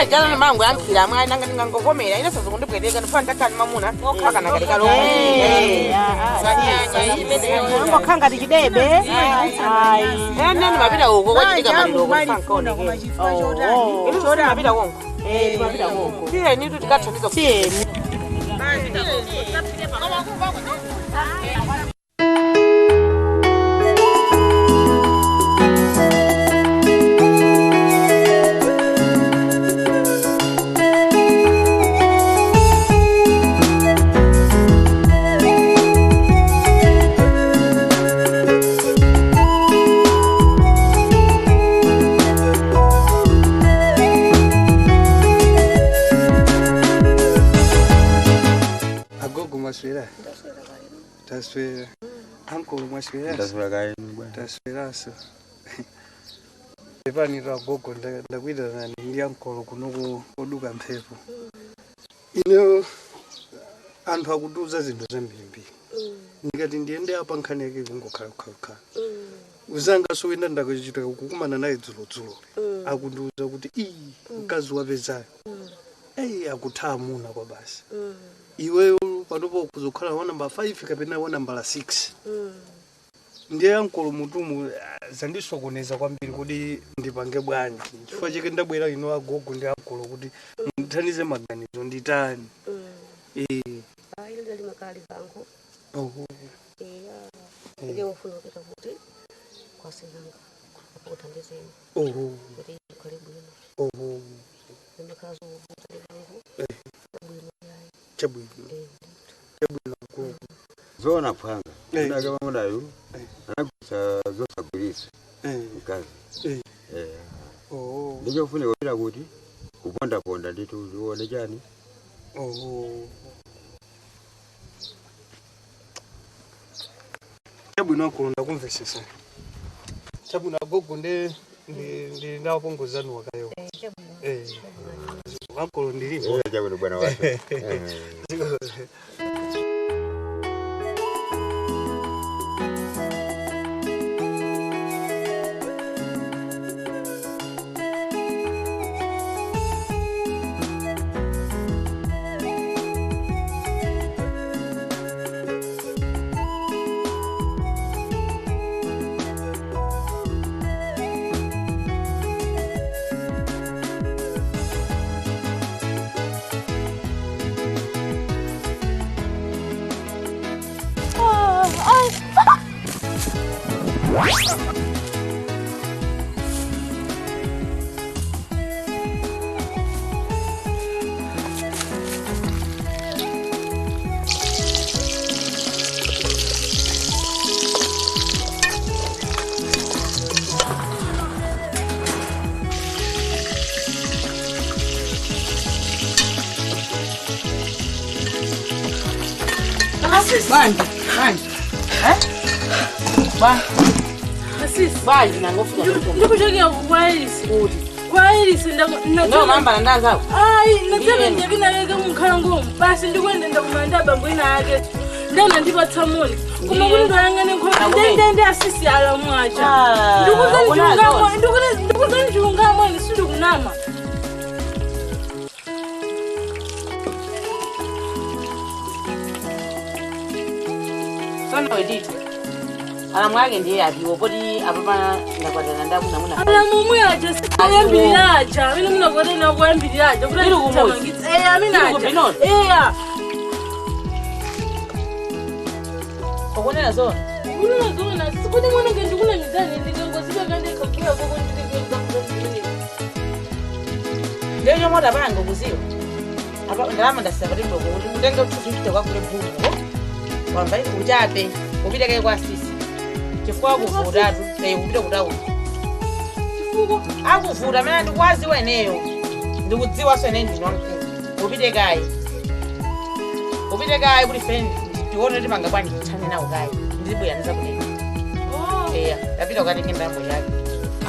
jalo ni mangu yankira mwa nanga ngangomera ina sazo kundipweteka ndifana takani mamuna akana katika lo ngo khanga dikidebe nene mabida uko kwachitika maliro ko fankone ke chora mabida kongo mabida kongo tie ni tutikathandiza tie Taswira. Uncle Maswira. Taswira gani? Taswira so. Epani ra gogo ndakwida nani ndi uncle kuno koduka mphepo. Ino anthu akuduza zinthu zambiri. Ndikati ndiende apa nkhani yake kungokhala. Uzanga so wina ndakuchita kukumana naye dzulo. Akunduza kuti mkazi wapezayo. Akuthamuna kwa basi. Iweyo panopo kuzokhala wa number 5 kapena wa number 6 ndiye ankolo mutumu zandisokoneza kwambiri kuti ndipange bwanji chifukwa chake ndabwera ino agogo ndi ankolo kuti muthandize maganizo nditani ile ndali makali bango ile ufuna kupita kuti kwa sinanga akuthandizeni kuti karibu ino ndikazo kuti bango Chabwino ko zona phanga ndaga mamudayo anakusa zosagulisa mkazi ndicho fune kupita kuti kuponda nditu uone chani chabwino ko ndakumvesesa chabwino agogo ndi ndawapongozani wakayo wakolo ndilipo chabwino bwana wake Bandi. Asisi. Bali nangofuka. Ndikuchokera kwailisi. Kwailisi no mamba nandaza. Ai, nataka ndikina yake mukhalango. Basi ndikwenda ndakumanda bambo ina yake. ndana ndipatsa moni koma kuti ndoyang'ane nkhope ndi asisi alamwacha ndikuzani chilungamo ine sindi kunama Sono edito. Alamwage ndiye abiwo poti apapa ndakwatana ndamunamuna. Alamumwe aja sikayambirira aja. Mino munakwatana kuyambirira aja. Iri kumozi. Amina aja. Okunena zona. Okunena zona. Sikuti mwana ngendi kuna mizani ndikangozika kande kakuya koko ndikengeza kuzini. Ndio nyomota bango kuziwa. Apa ndalama ndasabati ndoko kuti mutenge kutufikite kwa kule bhuko. Wamba uchape ubideke kwa sisi. Chifukwa kuvutatu ubide kutawo. Chifukwa akuvuta mina ndikwazi weneyo. Ndikudziwa swene ndinwamkulu. Ubide kai kuti friend ndione kuti mangabwani kuthane nawo kai. Ndibuya ndizakutenga. Eya, ndapita ukatenge ndambo yake.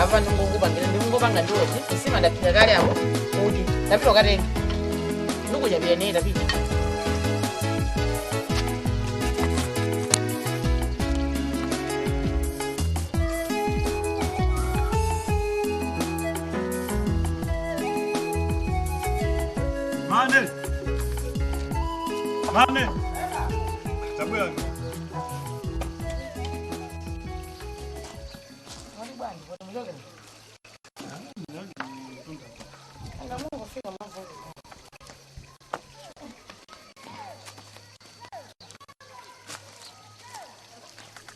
Apa ndingokubangire ndingobanga ndoti isima ndaphika kale apo. Uji, ndapita ukatenge. Ndikuja biyene ndapita. Mane. Tabuya.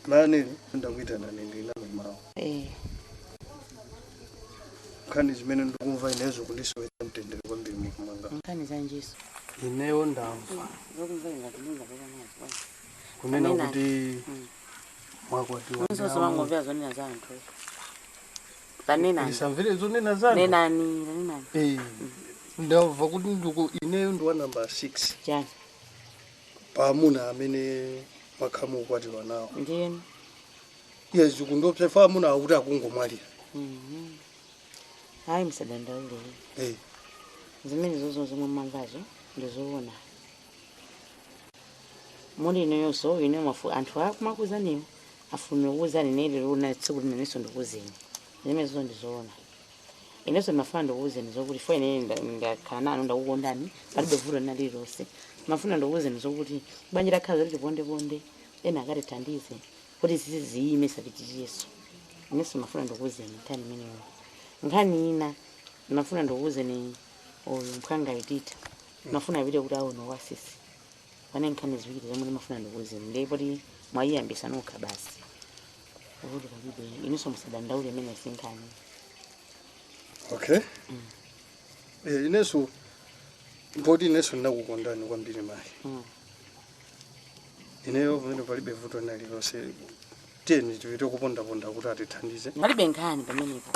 Mane ndakuita nani ndinami mawo. Khani zimene ndikumva inezo kundisowetsa mtendere kwambiri mukumanga. Nkhani zanjiso. Ineyo ndamva. Kunena kuti mwakwatiwa. Nsoso mangomvya zonena za anthu. Tanena. Isamvere zonena za anthu. Nenani. Ndamva kuti ineyo ndi wa number 6. Chani. Paamuna amene makhamu ukwatiwa nawo. Ndiyeni. Yes, kundopsa fa amuna akuti akungomwalira. Hayi msadandaule. Zimene zozo zomwe mamvazo ndizoona. Muri neyonso ine mafu anthu akumakuzaniwo afuna ukuzani neli luna tsiku lineneso ndikuzeni. Zimene zozo ndizoona. Ineso mafuna ndikuzeni zokuti fo ine ndakhala nanu ndakukondani palibe vuto nalilonse. Mafuna ndikuzeni zokuti banja lakhala liti bonde ena akatithandize kuti ziziyime sapiti Yesu. Ineso mafuna ndikuzeni tani imeneyo. Nkhani ina nafuna ndikuzeni mphanga itita. Nafuna vile kuti awo nowasisi. Pane nkhani ziwiri zomwe mafuna ndikuzeni ndipo ti mwayiyambisa nokha basi. Ukuthi palibe ineso musadandaule imene sinkhani. Okay. Ineso mbodi ineso ndakukondani kwambiri mai. Ineyo pamene palibe vuto nalilonse. Teni tiwite kuponda kuti atithandize. Palibe nkhani pamenepo.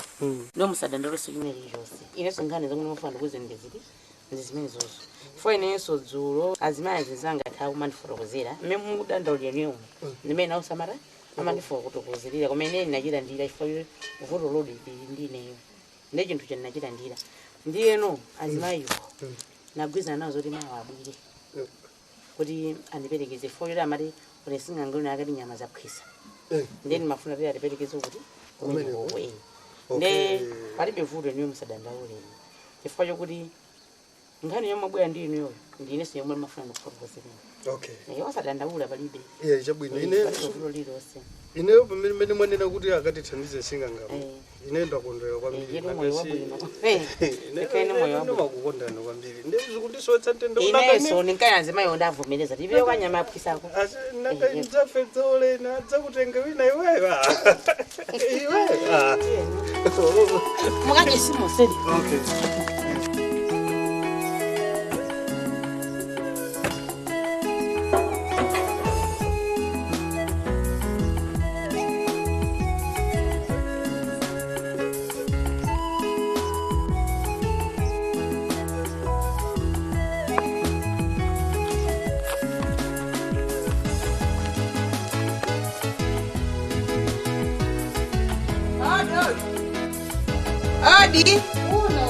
Ndo musadandaule sikuine lilonse. Ineso nkhani zomwe mafuna ndikuzeni ndizili. Ndizimene zozo. Fo ineso dzulo azimayi zizanga athawu mandifotokozera. Mmene mudandaulira niyo. Ndimene nawo samara amandifotokozerera kumene nachita ndira ifo vuto lodi ndineyo. Ndi chinthu chanachita ndira. Ndiyeno azimayiwo. Nagwiza nazo kuti mawa abwire. Kuti andiperekeze fo yoti amati kuti singangoni akati nyama zaphwisa. Ndeni mafuna kuti atiperekeze kuti kumeneko. Nde palibe vuto niyo musadandaule. Chifukwa chokuti nkhani yomwe bwera ndi inuyo ndineso yomwe mafuna ndikufotokozera. Okay. Wasadandaula palibe. Chabwino ine pamene mwanena kuti akatithandize singangamo. Ine ndakondwera kwambiri. Ine moyo wabwino. Ine moyo wabwino makukondana kwambiri. Ndezi kundisowetsa mtendere kunaka. Ineso ninkayanze mayo ndavomereza. Tipire kwa nyama yaphisako. Nanga ndzafedza olena dzakutenga wina iwewa. Iwewa. Mukaje simo seli. Okay. Odi. Uno.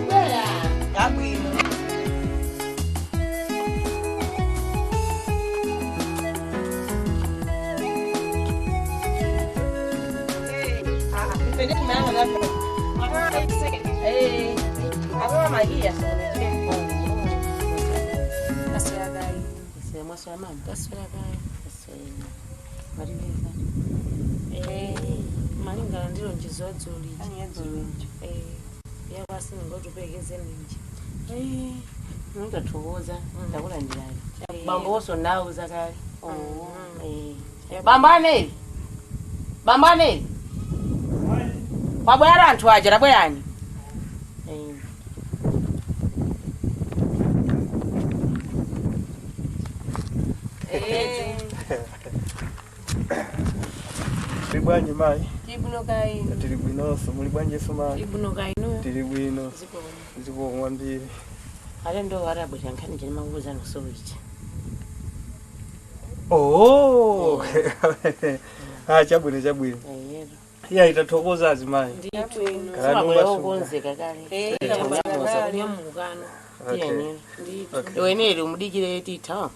Ubela. Kabwino. magia sana. Kaswera kai. Sema sema mama. Kaswera kai. Sema. Maringa. Maringa ndiro njizwadzoli. Ani yadzoli. Yabasi ngotupekeze ninji. Ngathokoza ndakulandirani. Bambo oso nawo zakale. Bambane. Bambane. Babwera anthu aja labwerani. Libwanyi mai. Ibuno kai. Tiri bwinoso muli bwanje soma. Ibuno kai no. Tiri bwino. Ziko ngwambiri. Ale ndo warabwe yankani je manguza no sowichi. Oh. Chabwino. Ya itathokoza azimai. Ndithu. Kana ngokonzeka kale. Nyamukano. Tiyeni. Ndithu. Wenele umudikire titha.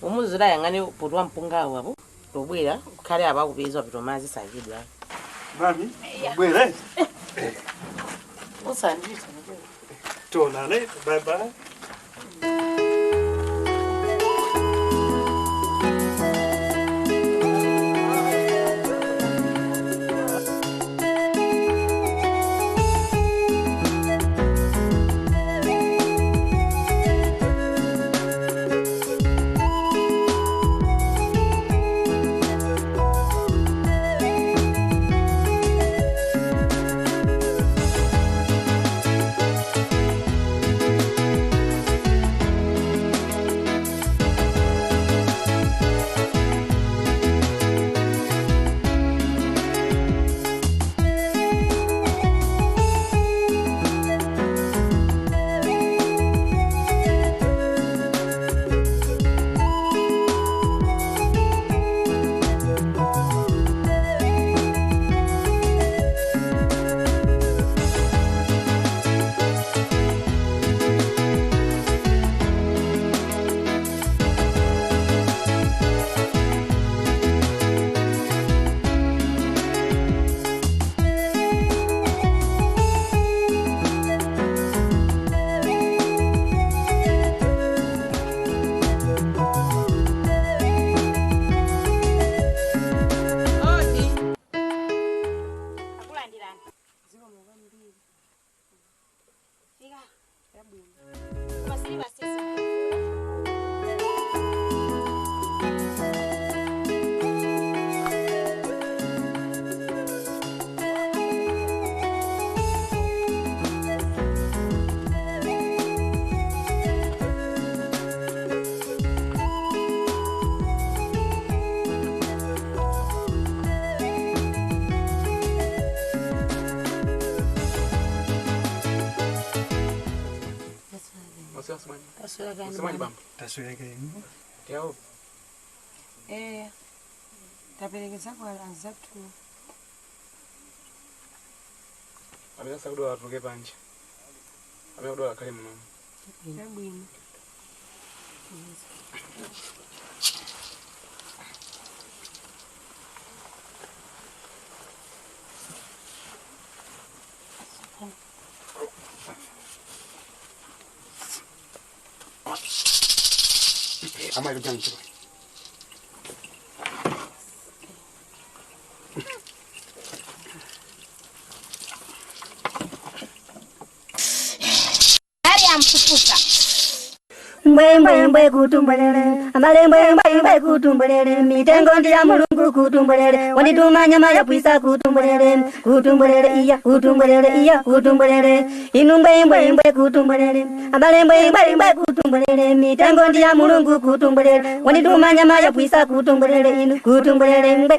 Umuzira yangane potwa mpunga wabo. Lobwera kale abakubizwa bitomazi sagidwa. Mami, bwere. Usanditha. Tonane, bye bye. Taswira gani? Yao. Tapelekeza kwa Lazatu. Amesa kudola atuke panje. Amekudola kale mama. Yabwino. Ama ile gancho. Mfukusa. Mbwe kutumbelele, amale mbwe kutumbelele, mitengo ndiya mulungu kutumbelele, wanituma nyama ya pwisa kutumbelele, iya, inu mbwe kutumbelele, amale mbwe kutumbelele, mitengo ndiya mulungu kutumbelele, wanituma nyama ya pwisa inu kutumbelele.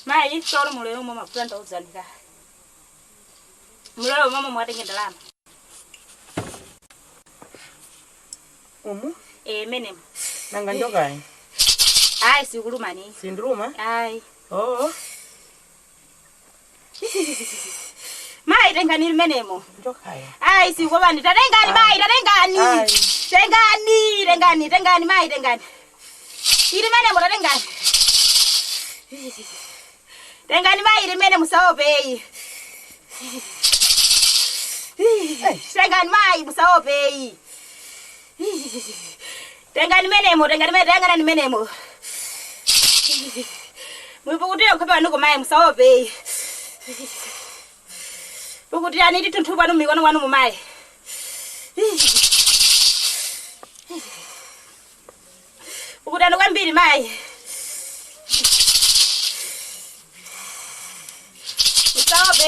Mai, solo muleo mama planta uzalika. Muleo mama mwatenge ndalama. Menem. Nanga njoka. Ai sikuluma ni. Sindruma? Ai. Oh. Mai tengani menemo. Njoka. Ai sikubani tatengani mai tatengani. Tengani mai tengani. Iri menemo tatengani. Tengani mai iri menemo saobe. Tengani mai musaope. Tengani menemo. Muipukutia kwa nuko mai musaope. Pukutia niti tuntuba no mikono wanu mumai. Pukutia nuko mbili mai.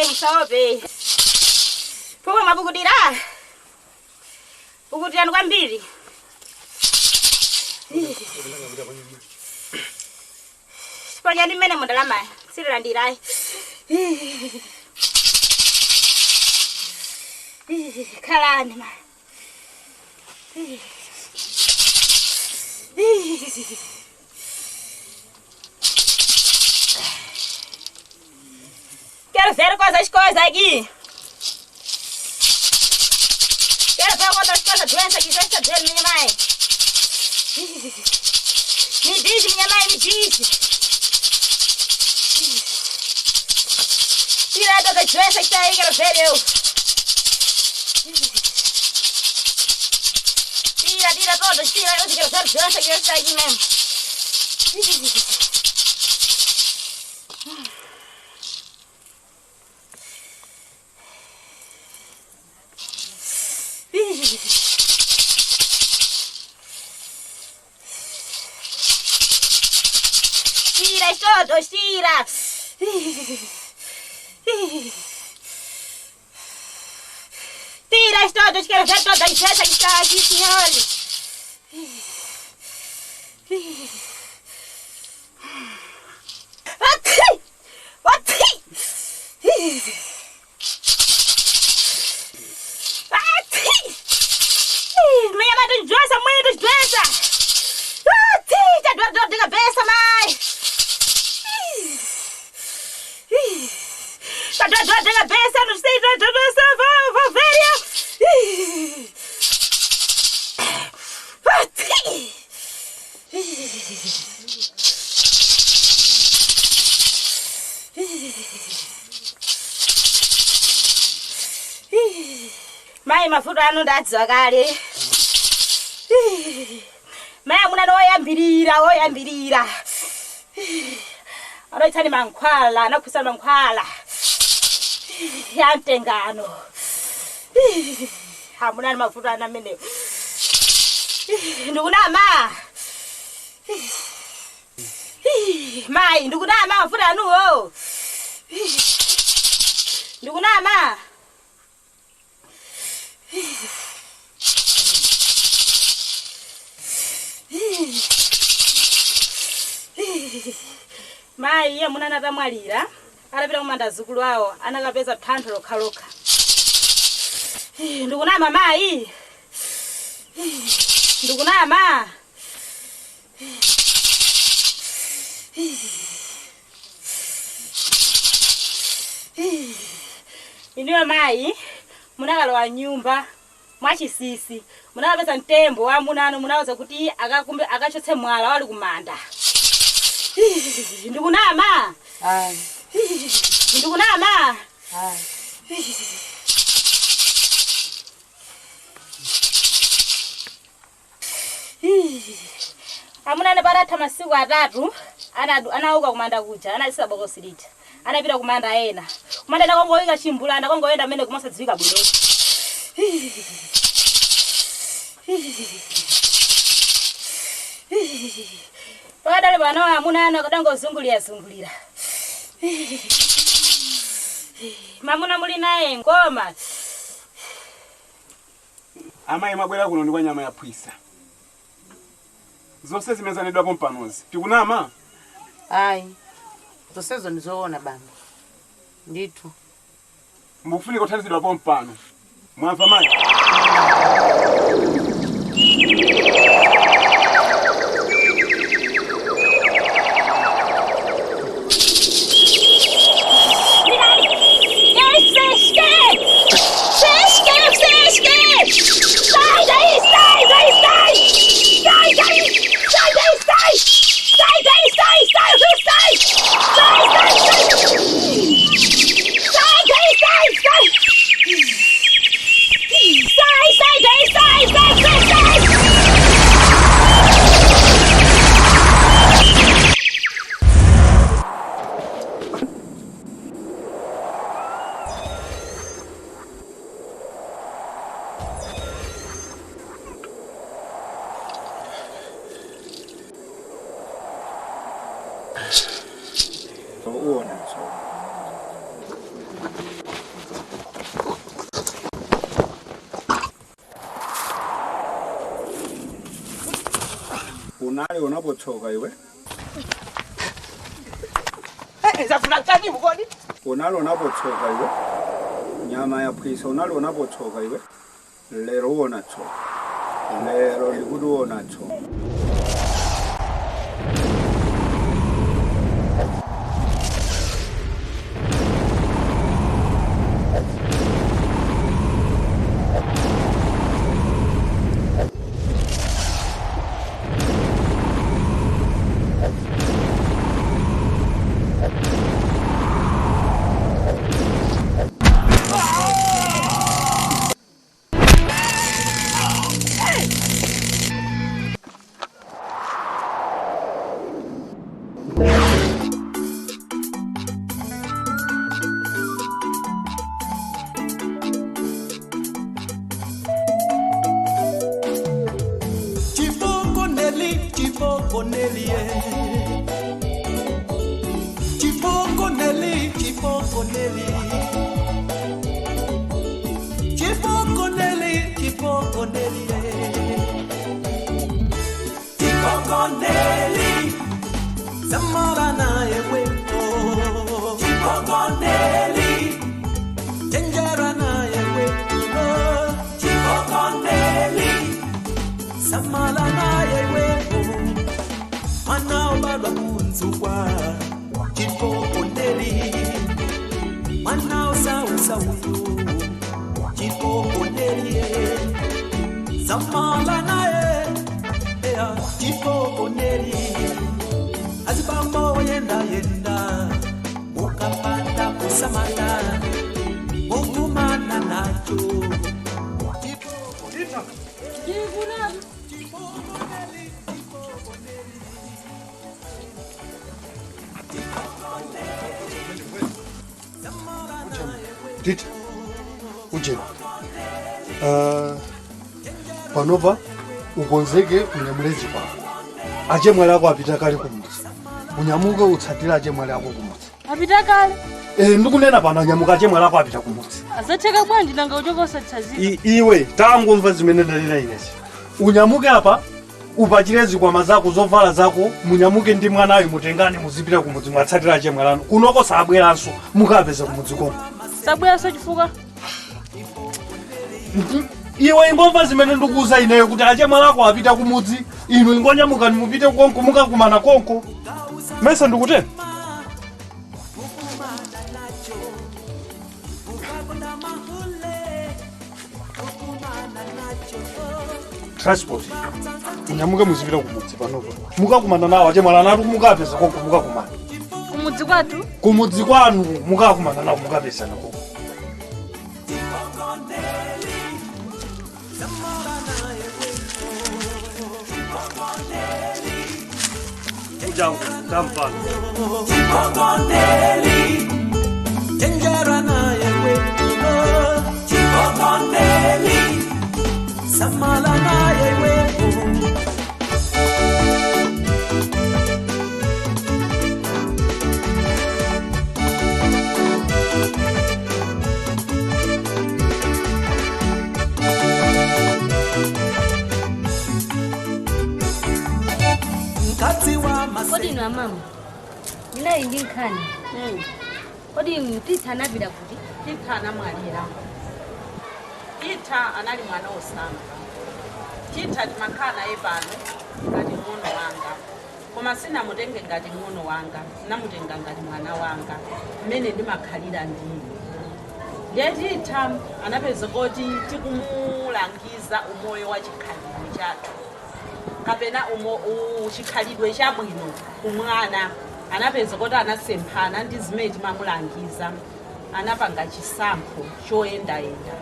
Musaope. Pukutia mapukutira. Pukutia nuko mbili. Panya ni menemo dalama. Sira ndirai. Kalani ma. Quero ver quantas coisas aqui. Quero ver quantas coisas doenças aqui, doença dele, minha mãe. Me diz, minha mãe, me diz. Tira todas as doenças que tá aí, quero ver eu. Tira todas, tira. Eu quero ver doença que está aí mesmo. Tira todos, tira. Tira todos, quero ver todas as doenças que está aqui, senhores. Minha mãe tem doença. Tá dor de cabeça, mãe. Tá dor de cabeça, não sei, dor de cabeça, vou ver eu. Mai mafuta anondadza kale. Mai amuna oyambirira. Anoitani mankhwala, anakusa mankhwala. Yantengano. Hamuna mafuta anamene. Ndukunama. Mai, ndukunama mafuta anuwo. Ndukunama. Mai ye munana tamwalira arapita kumanda zukulu awo anakapeza thanthwe lokha. Ndikunama mai. Ndikunama. Iniwe mai munakalowa nyumba mwachisisi munakapeza mtembo wa munano munaweza kuti akachotse mwala wali kumanda. Ndikunama. Ndikunama. Amunane baratha masiku 3 anauka kumanda kuja analisa bokosi lija anapita kumanda ena kumanda nakongoyika chimbulanda kongoyenda mene kumasadziwika bwino. Padale bana amunana kadangozungulira. Mamuna muli naye ngoma. Amayi mabwera kuno ndi kwa nyama ya phwisa. Zonse zimezanidwa pompanozi. Tikunama? Ayi. Zonsezo ndizoona bambo. Ndithu. Mukufunika kuthandizidwa pompano. Mwamva mayi? Sai! unali unapotoka iwe? Zafuna chani mukoni? Unali unapotoka iwe? Nyama ya pwisa unali unapotoka iwe? Lero unachoka. Lero likudu unachoka. Titi, uje. Panova ukonzeke kunyamulezi pa. Aje mwala wako apita kale kumutsi. Unyamuke utsatira aje mwala wako kumutsi. Apita kale? Ndikunena pano nyamuka aje mwala wako apita kumutsi. Asatheka bwanji nanga uchoka usatsazika. Iwe tangu mva zimene ndalira inezi. Unyamuke apa upachirezi kwa mazako zovala zako munyamuke ndi mwanayo mutengani muzipita kumudzi mwatsatira aje mwalano. Kunoko sabweranso mukapeza kumudzi konko. Sabwera so chifuka. Iwe ingomva zimene ndikuuza ineyo kuti aje mwalako apita kumudzi inu ingonyamuka mupite konko mukakumana konko. Mesa ndikutena. Transport. Unyamuke muzipita kumudzi panopa. Mukakumana nawo aje mwalana ari mukapeza konko mukakumana. Kumudzi kwatu? Kumudzi kwanu mukakumana nawo mukapeza nako. Ujang tampan. Chipokondeli, tenjera na yewe ino. Chipokondeli, samala na yewe. Kodi ino mama. Nina indinkani. Kodi mtitana bila kuti? Titana mwalira. Tita anali mwana osanga. Tita timakana ebano ngati mwono wanga. Koma sina mutenge ngati mwono wanga, namutenga ngati mwana wanga. Mmene ndimakhalira ndini. Tita anapeza kuti tikumulangiza umoyo wa chikhalidwe chathu. Kapena chikhalidwe chabwino kumwana anapeza kuti anasemphana ndi zimene timamulangiza anapanga chisampho choyendayenda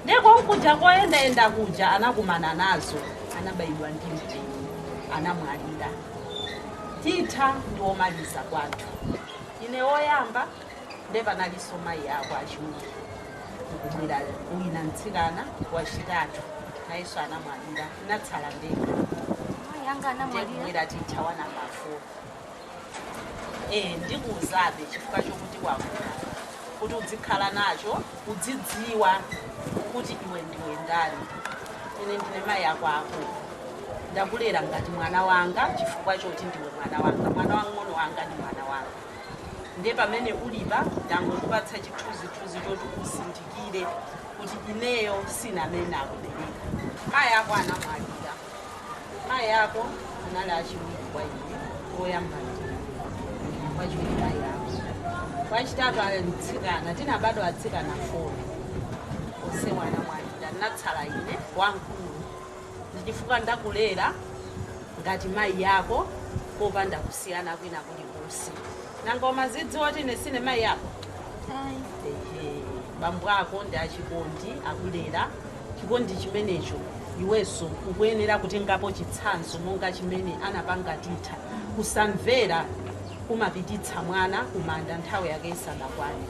ndeko kuja koyendayenda kuja anakumana nazo anabayidwa ndi mteni anamwalira. Tita ndiwomaliza kwathu ine woyamba ndepanaliso mayi ako achiwiri kubwera wina mtsikana wachitatu nayenso anamwalira natsala ndekha. Yanga anamwalira ndikubwera Tita wa namba 4. Ndikuuzabe chifukwa chokuti wakula kuti udzikhala nacho udzidziwa kuti iwe ndiwe ndani. Ine ndine mayi ako akulu ndakulera ngati mwana wanga chifukwa choti ndiwe mwana wanga mwana wang'ono wanga ndi mwana wanga ndiye pamene ulipa ndangokupatsa chithunzithunzi choti usindikire kuti ineyo sina amene akubereka mayi ako anamwalira mayi ako anali achiwiri kwa iye oyamba wachiwiri mayi ako wachitatu ali mtsikana tinabadwa atsikana 4 onse anamwalira ndinatsala ine wamkulu ndichifukwa ndakulera ngati mayi yako popanda kusiyana kwina kulikonse nangoma zidziwa kuti ine sine mayi yako bambo ako ndi achikondi akulera chikondi chimenecho iwenso ukuyenera kutengapo chitsanzo monga chimene anapanga Titha kusamvera kumapititsa mwana kumanda nthawi yake isanakwane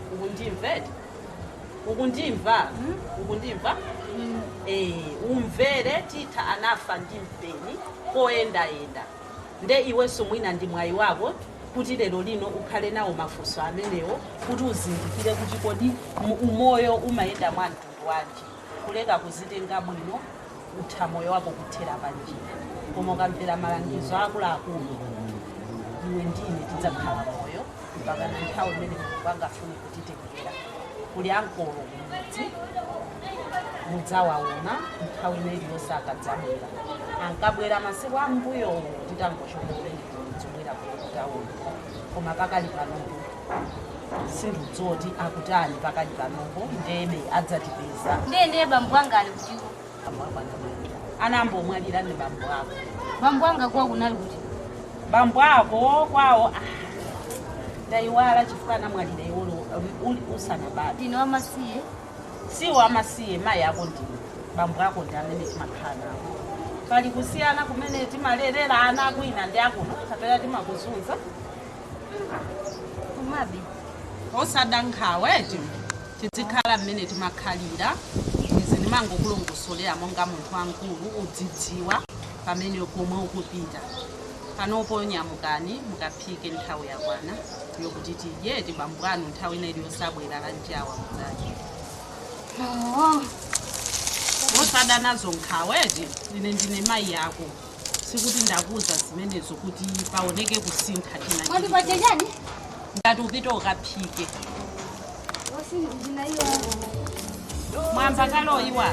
ukundimva umvere Titha anafa ndi mpeni koyendayenda nde iwenso mwina ndi mwayi wako kuti lero lino ukhale nawo mafunso amenewo kuti uzindikire kuti kodi umoyo umayenda mwa mtundu wanji kuleka kuzitenga bwino utha moyo wako kuthera panjira koma ukamvera malangizo akuluakulu iwe ndine tidzakhala moyo mpaka na nthawi imene Mulungu angafune kutitengera kuli ankolo kumudzi mudzawaona nthawi imeneyi yonse akadzabwera ankabwera masiku ambuyo titangochokera kutaona koma pakali panopo sindidzoti akutani pakali panopo ndebe adzatipeza ndiye bambo anga ali kuti anambomwalira ndi bambo ako bambo anga kwa kunali kuti bambo ako kwawo ndayiwala chifukwa anamwalira iwolo usanabadwe ndine wamasiye si wamasiye mayi ako ndine bambo ako ndi amene timakhala nawo pali kusiyana kumene timalerera ana kwina ndi akuno kapena timakuzunza kumabe osada nkhawa tizikhala mmene timakhalira izi ndimangokulongosolera monga munthu wankulu udzidziwa pamene komwe ukupita panopo nyamukani mukaphike nthawi yakwana yokuti tidye tibambo anu nthawi ineyi yosabwera la njawa mudzaji osada nazo nkhawa ine ndine mayi yako sikuti ndakuza zimenezo kuti paoneke kusintha china mwandipachechani ngati upite ukaphike mwamba kaloyiwa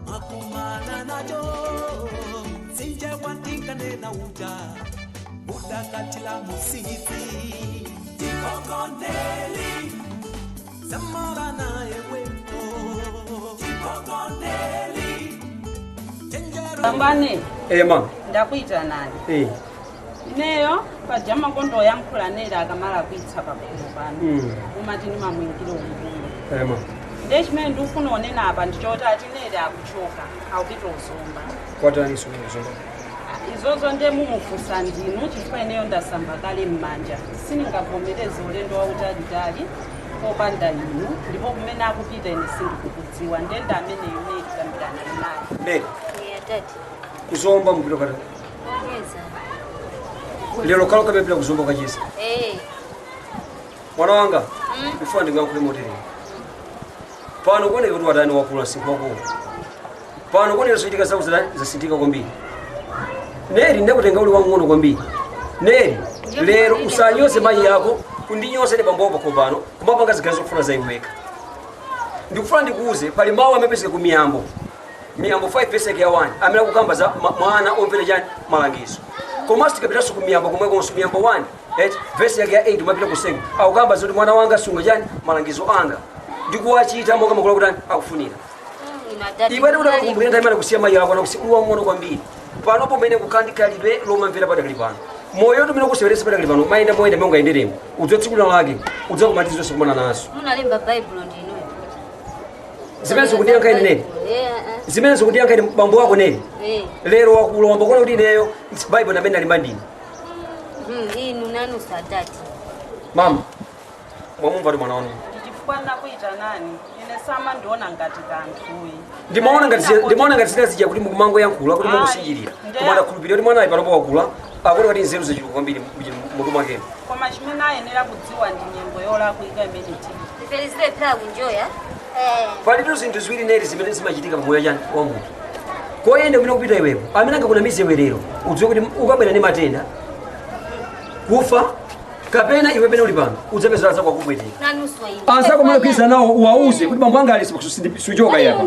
makumana nacho sinje kwatikane na uja udakatila musifi tikokondeli zamora naye weko tikokondeli Bambane. Ma. Ndakuita nani? Ineyo pajama kondo yankhulanera akamala kuitsa pakhomo pano. Umati ni mamwingiro umbulo. Ma. Ndechimene ndifuna onena apa ndichoti atinere akuchoka aupita uzomba. Kwatani sunu uzomba. Izozo nde mumufusa ndinu chifukwa ineyo ndasamba kale mmanja. Sindingavomereze ulendo wautalitali popanda inu ndipo kumene akupita ine sindikukudziwa ndenda amene ine tikambirana naye. Ndeka. Tati. Kuzomba mpilo kata. Lero kalo kabepila kuzomba kachisa. Mwana wanga. Before ndingakule moteri. Pano kone kuti wadani wakula siku wako. Pano kone zochitika zako zasitika kwambiri. Neri ndakutenga uli wang'ono kwambiri. Neri lero usanyose mayi yako kundinyose ne bambopa kopano kumapanga zigazo kufuna zaiweka. Ndikufuna ndikuuze pali mawu amepeseka ku miyambo. Miyambo 5 pesa ya 1 amela kukamba za mwana omvera jani malangizo. Komasti kapita su ku miyambo komwe konsu miyambo 1 verse ya 8 mapita kusenga au kamba zoti mwana wanga sunga jani malangizo anga. Ndikuwachita moga makula kutani akufunira. Ibada kuti kumbukira nthawi imene kusiya mayi yako na kusiya mwana kwambiri. Pano pomene kukandika libe lomamvera pada kalipano. Moyo tumene kuseweresa pada kalipano mayenda moyenda monga enderemo. Udzotsikula lake udzakumatiza zonse kumana naso. Munalemba Bible ndinu. Zimene zikudiyanka ine nene. Zimene zikudiyanka ine bambo wako nene. Lero wakula wambokona kuti ineyo Bible na benda limbandini. Inu nanu sadati. Mama. Mwamumva ndi mwana wanu. Ndichifukwana kuita nani? Ine sama ndiona ngati kanthuyi. Ndimaona ngati zinazicha kuti mukumango yankhula kuti mungusinjirira. Koma ndakhulupirira kuti mwana ayi panopo wakula akuti kuti nzeru zachiluka kwambiri mutu mwakemo. Koma chimene ayenera kudziwa ndi nyengo yolakwika imene tili. Ifelizile pla kunjoya. Palitu zinthu ziwiri neri zimene zimachitika pamoyo chani wa munthu. Koyenda kumene kupita iwepo, amene angakunamize iwerero, udziwe kuti ukabwera ndi matenda, kufa, kapena iwe pene uli pano, udzapeza zako akubwetera. Anzako mwana kuiza nawo uwauze kuti bambo anga ali suchoka yapa.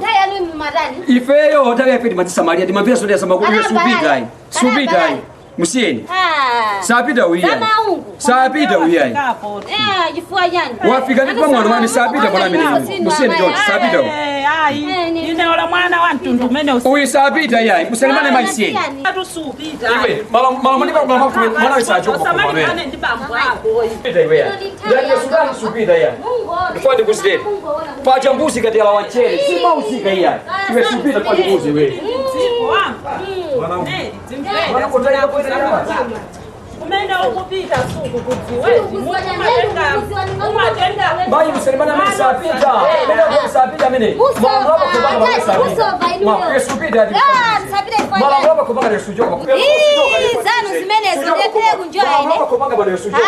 Ifeyo nthawi yafe timatisamalia timamvera sonde yasamakulu supita ayi. Musieni. Sapita uyai. Sapita uyai. Jifua jani. Wafika ndipo mwana mwana sapita bwana mimi. Musieni John, sapita. Ine ola mwana wa ntundumene uyi sapita yai. Musalimane maisieni. Atusupita. Iwe, mala manipa kwa mwana wisacho kwa kwa wewe. Ndi bambo ako. Sapita iwe yai. Ndani ya Sudan supita yai. Ndifandi kusideni. Pacha mbuzi kati ya la wachele. Sima usika yai. Iwe supita kwa mbuzi wewe. Umeenda ukupita suku kuziwezi umatenda Bayi msalimana mimi sapita. Ndio sapita mimi. Mama roba kubanga mimi sapita. Mama yesu pita hadi. Mama roba kubanga yesu joka. Zanu zimene ziletee kunjoa ine. Mama roba kubanga bwana yesu joka.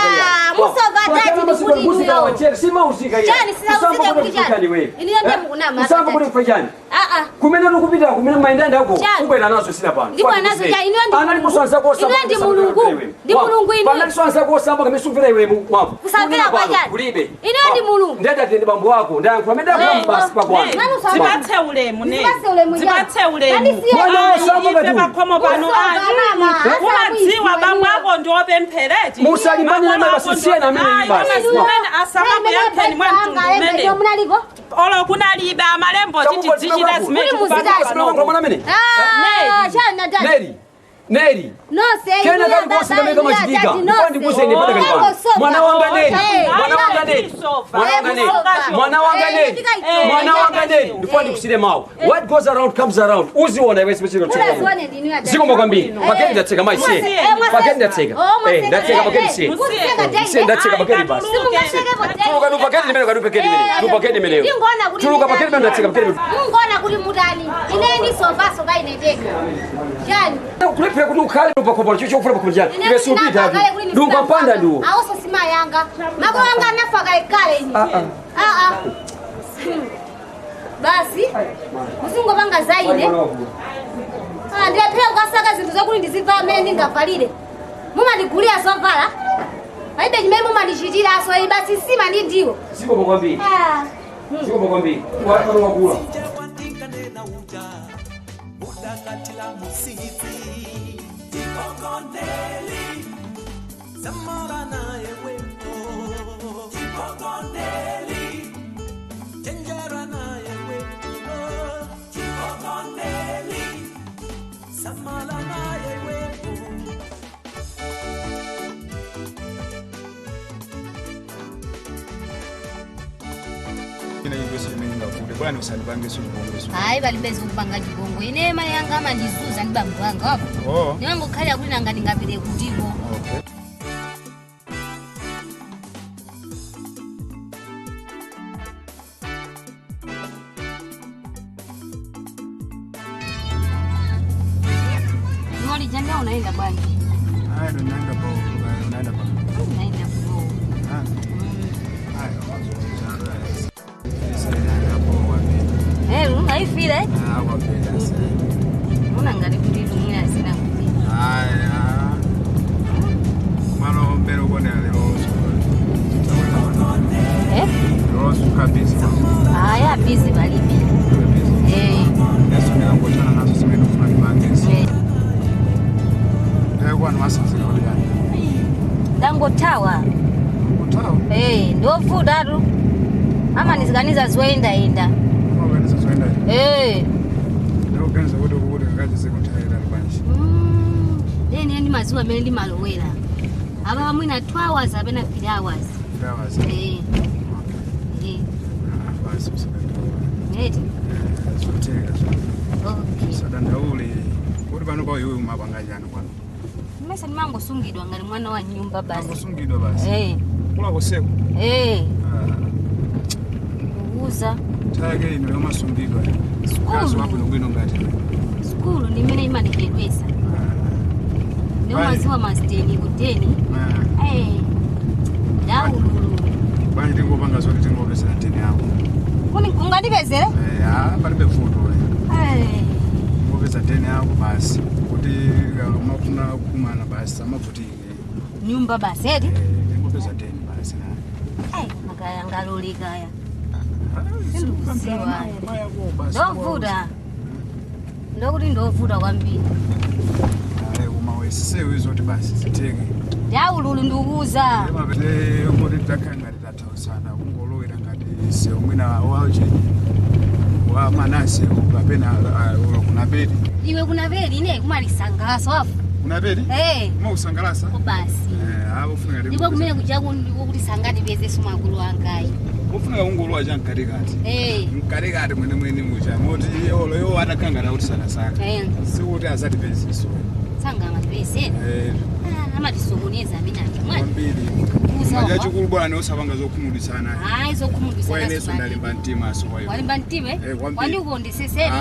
Musova dati ni muzika wa chele sima usika yeye. Jani sina usika kujana. Ili ndio mkunama. Usamba kule kufanya. Kumena nukupita kumena maendanda huko. Kubera nazo sina pana. Ndipo nazo ja ino ndi. Ana likuswanza kwa sababu. Ino ndi mulungu. Ndi mulungu ino. Pana likuswanza kwa sababu kama sufira iwe mwapo. Kusambira kwa jani. Kulibe. Ino ndi mulungu. Ndenda tende bambo wako. Ndaya kwa menda kwa basi pa kwanza. Zipathe ulemu ne. Zipathe ulemu. Mwana osamba kati. Bakhomo bano ayi. Umadziwa bambo wako ndobe mphereti. Musalimani na basi sie na mimi basi. Asama yakhe ni mwantu mene. Olo kunaliba amalembo titi dzichira zimene Neri. No sei. Kena kali bosi kama kama chitika. Mfandi kuse ni pata kali. Mwana wanga Neri. Mwana wanga Neri. Mwana wanga Neri. Mwana wanga Neri. Mfandi kusile mao. What goes around comes around. Uziona wewe special choko. Siko mwakwambi. Paketi ndateka mai sie. Paketi ndateka. Ndateka paketi sie. Sie ndateka paketi basi. Turuka nu paketi nimeno kadu paketi mimi. Nu paketi mimi. Turuka paketi mimi ndateka paketi mimi. Ngona kuli mudani. Ine ni sofa ineteka. Jani. Kulepe kuti ukhale lupakopa chicho ufuna pakunjani iwe supita ndumba panda nduo auso sima yanga mako wanga anafa kale ini basi musingo banga zaine ndiye pia ukasaka zinthu zakuti ndiziva amene ndingavalire mumandigulira zovala aibe chimene mumandichitira aso ili basi sima ndi ndiwo siko mokwambiri siko mokwambiri watu wakula Udakatila musiti Chikongondeli Zamora naye weko Chikongondeli Chenjera naye weko Chikongondeli Zamora naye weko Hayi balibeza ukubanga jibongo ine mali yanga amandizuza ndi bambo wanga wapo niwango khala kuti nanga ndingapite kutiko Ngoli jana unaenda bwana Haya ndo naenda kwa unaenda kwa unaenda kwa unaifile? Unangali kuti dumwe asina kuti. Haya. Mwana ombero kone leo. Rosu kabisa. Haya busy balibi. Yesu ni angotana nazo simeni kufanya mangezi. Ndio kwa nwasanze kwa gani? Dango tawa. Tawa? Ndio fuda tu. Ama nisiganiza zoenda enda. Leo ganza wote wote ngaje sekondari albanshi. Ni maziwa meli malowela. Aba mwina 2 hours abena 3 hours. 3 hours. Basi Neti. Okay. Sadanda ule. Uri bano kwa yoyo mabanga jana kwano. Mesa ni mango sungidwa ngali mwana wa nyumba basi. Mango sungidwa basi. Kula boseko. Uza. Tage ino yoma sungidwa. Kazi wapo ngwino ngati. Skulu ni mene imani kedwesa. Ni maziwa masteni kuteni. Daulu. Bani tingo panga zote tingo pesa teni yako. Kuni ungadipezere? Palibe fundo. Ngopeza tena yako basi. Kuti mafuna kumana basi amavutike. Nyumba basi eti? Ngopeza tena basi. Makaya ngaloli kaya. Ndukuziwa. Ndovuda. Ndokuti ndovuda kwambiri. Uma wesisewe zoti basi zitenge. Yaululu ndukuza. Mapete ngoti takanga tathausana kungolowera ngati se umwina waje. Wa manase ukapena kuna bedi. Iwe kuna bedi ine kumalisangalasa wafu. Kuna bedi? Mausangalasa? Basi. Ufuna ngati. Ndipo kumene kujaku ndikuti sangati beze sumakulu wangayi. Ufuna ungolwa ja mkatikati. Mkatikati mwene mucha. Moti yo atakanga kuti sana. Sikuti azati beziso. Sanga mapese. Amatisokoneza mina mwambiri. Maja chikulu bwana ne osabanga zokhumudisana. Zokhumudisana. Wene sondalimba ntima aso wayo. Walimba ntime? Wandi ukondisesere?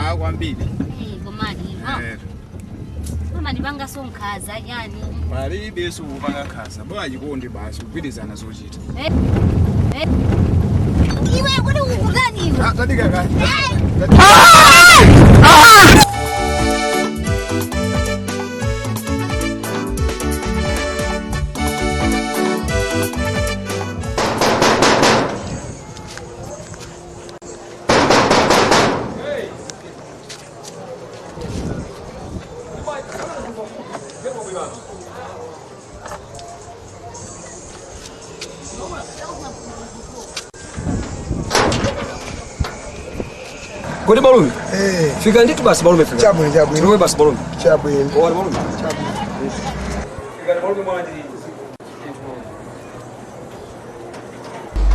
Bali beso ubanga khaza. Bayikonde basi ubidizana zochita. Iwe kuni ukudani iwe? Tadika kani. Kodi malume? Fika nditu basi malume fika. Chabwe. Tuwe basi malume. Chabwe. Owari malume. Chabwe. Fika malume mwana ndi.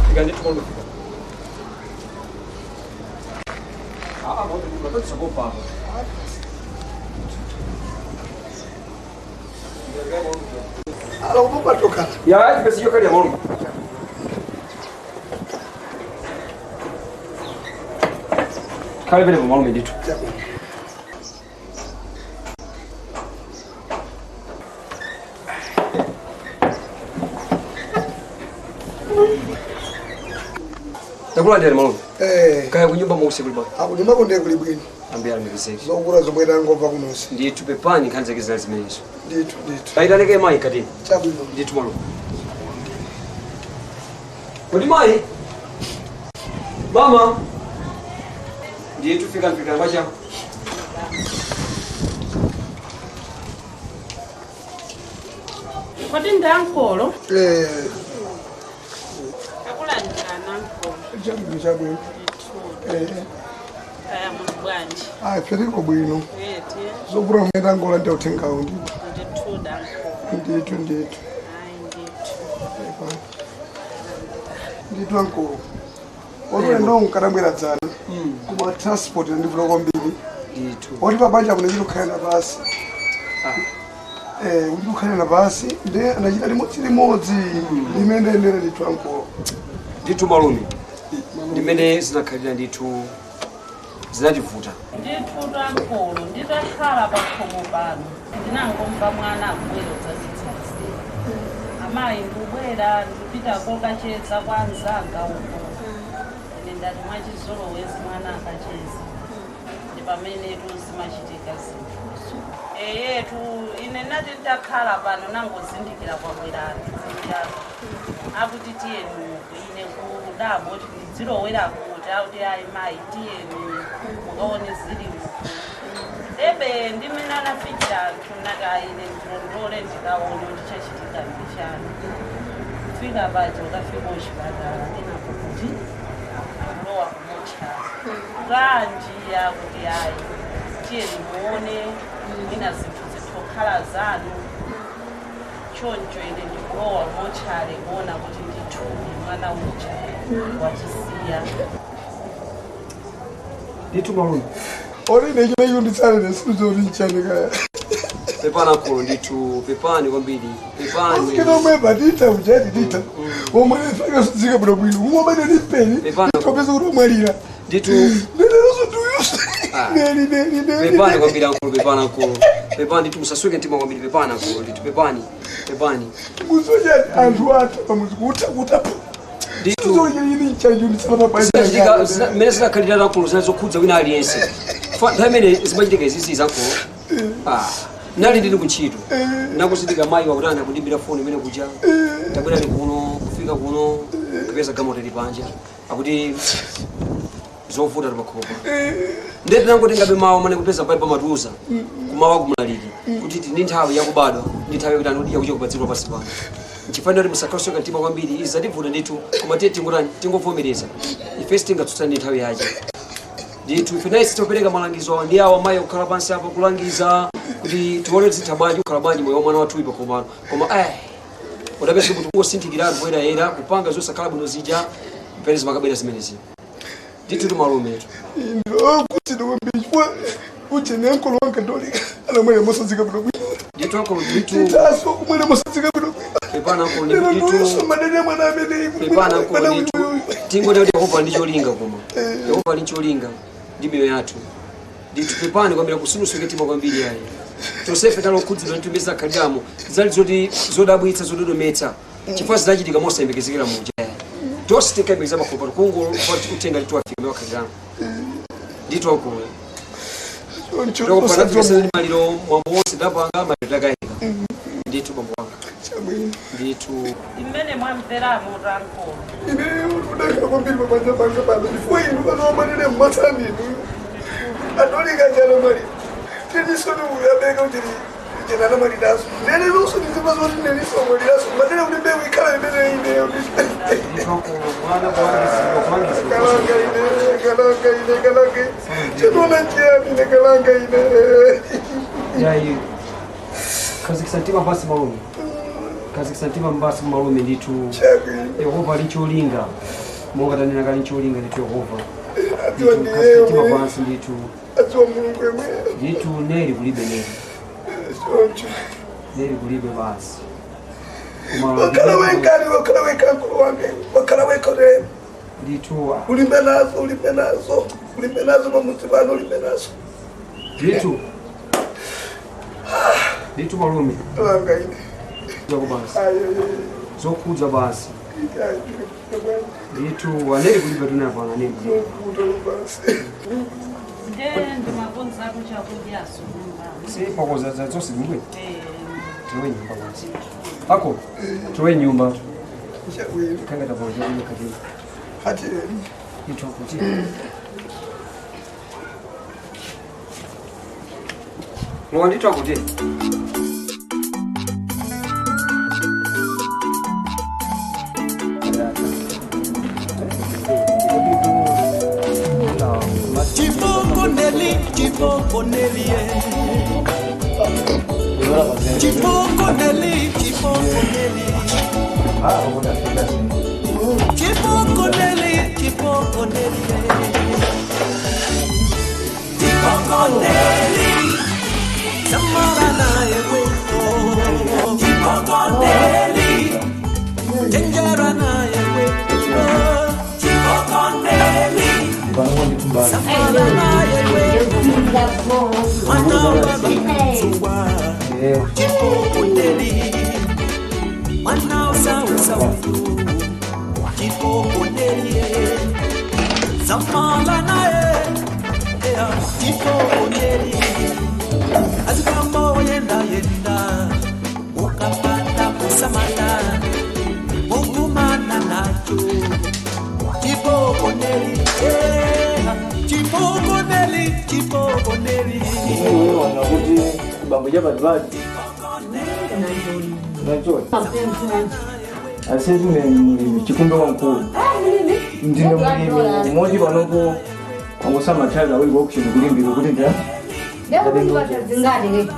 Fika nditu malume. Moto ndi sokopa. Alo bomba toka. Ya, pesi yo kali malume. Kale vile malume nditu. Takula ndiye malume. Kaya kunyumba mwusi kuli bwana. Akunyumba kunde kuli bwino. Ambia mibiseki. Zokura zomwera ngova kunosi. Nditu pepani kanze kizali zimenezo. Nditu. Kaita neke mai kati. Chabwino. Nditu malume. Kodi mai? Mama. Nditu fika macha. Kodi ndankolo? Chabwino. Kaya mubwanji. Feriko bwino. Zokura mwera ngola ndi uthengawo ndi. Nditu. Nditu ankolo. Olo ndo nkarambira dzana. Kuma transport ndi vloko mbiri. Nditu. Oti pabanja kuna chitu khala basi. Uli kukhala basi nde anachita limodzi limene ndere nditu ankolo. Nditu malume. Ndimene zinakhalira nditu zinativuta. Nditu ankolo nditakhala pakhomo pano. Ndinangomva mwana abwera dzadzitsatsi. Amayi ndubwera ndipita kokacheza kwa nzanga uko. Ndati mwachizolowezi mwana akacheza. Ndi pamene tuzimachitika zinthu. Yetu ine nati ndakhala pano nangozindikira kwabwerani. Akuti tiyeni ine kudabo kuti ndidzilowera kuti akuti ayi mayi tiyeni mukaone zilimo. Ebe ndimene anafikira anthu nati ine ndilondole ndikaone kuti chachitika ndichani. Kufika paja ukafika kuchipatala ndinapo kuti lowa kumucha. Kanjia kuti ayi tiyeni muone ina zinthu zitokhala zanu. Choncho ine ndikulowa mochale kuona kuti ndithuni mwana uja wachisiya. Nditu malume. Ori ne chine yunditsane nesuzo rinchanika. Pepana kolo nditu pepani kwambiri. Pepani. Kino mweba dita ujadi dita. Omwe faka zika bro bwino. Umwe bade ni peni. Kopeza uri mwalira. Nditu. Nderezo tuyusa. Neri. Pepani kwambiri ankolo pepana kolo. Pepani nditu musasweke ntima kwambiri pepana kolo nditu pepani. Muzoja anthu ata pamuzi kuta. mene zinakalira nankulu zinazokhudza wina aliyense pamene zimachitika izizi zankulu nali ndili kuntchito nakuzindika mayi wakutana kundimbira foni imene kuja tabwera ndi kuno kufika kuno kupeza gamoteli panja akuti zovuta timakhopa ndeti nangotengabe mawu mane kupeza paipa matuza kumawa kumulaliki kuti ndi nthawi yakubadwa ndi nthawi yakuti anodiya kuja kupatsidwa pasi pano nchifanira kuti musakhasoka mtima kwambiri izi zativuta ndithu koma tiye tingovomereza ifensi tingatsutsani ndi nthawi yache ndithu ife naye sitopereka malangizo ndi awa mayi kukhala pansi apo kulangiza kuti tione zitha bwanji kukhala bwanji moyo wa mwana wathu ipo komano koma udapeza kuti kungosinthikira anthu poyerayera kupanga zosakhala bwino zija mpene zimakabwera zimenezi ndithu timalumetu kuti ndikwambiri uchene ankolo wankatolika anamwene mosanzika bwino bwino ndithu ankolo ndithu nditaso kumwene mosanzika bwino bwino pepana ankolo ndithu madene mwana amene pepana ankolo ndithu tingoda kuti Yehova ndi cholinga koma Yehova ndi cholinga ndi miyo yathu ndithu pepani kwambira kusunusweke tima kwambiri ayi tosefe talokhudzidwa nditumeza khalidamo zali zoti zodabwitsa zododometsa chifukwa zinachitika mosayembekezekera muja tosi tikayembekeza makhopano kungo kutenga litu afike wakhalidamo ndithu ankolo ndokupanapisani maliro mwambo wonse ndapanga maliro takayika ndithu bambo wanga ndithu imene mwamveramo tankolo ine udaka kwambiri mabanja banga pano before inu anomanene mmasaninu atolika njalo mali tinisoni uyabeka kuti jenana mali daso nene luso ndizimazo kuti neniso mali daso madene kuti mbewu ikhala imene ineyo kalanga chinona chiyani nekalanga ine yayi khazikisa mtima basi malume khazikisa mtima basi malume ndithu Yehova ali cholinga monga tanena kali cholinga ndithu Yehova mtima basi ndithu ndithu neli kulibe neli kulibe basi wakhala wenkani wakhala wenkankulu wange wakhala wenkore ndithu ulimbe nazo pamuzi pano ulimbe nazo ndithu malume kalanga ine basi zokhudza basi ndithu aneli kulibe tunapana aneli ndimakonzako chakudyaso sipokoza zonse zimwe tiwe nyumba basi ako tiwe nyumba kanga tapoja kati hati ndithu kuti mwa ndithu akuti Chipoko Nelly, Chipoko Nelly, Chipoko Nelly, Chipoko Nelly, Chipoko Nelly, Chipoko Nelly, Chipoko Nelly, Samara na yewe, Chipoko Nelly, Tenjera na yewe, Chipoko Nelly. Samara na yewe, mwana baba mzungwa, Chipoko Nelly, mwana usa uyu, Chipoko Nelly, Samara na yewe, Chipoko Nelly, azikamo yenda ukapata kusamana, ukumana nacho, Chipoko Nelly, Chipoko Nelly, Chipoko Nelly. Wanakuti bambo jaba dibati. Najua. Asezi ni chikumbe wankulu. Ndine mulimi mmoja banoko angosama chala wewe wokushika kulimbira kuti nda. Leo kuti watazingade le.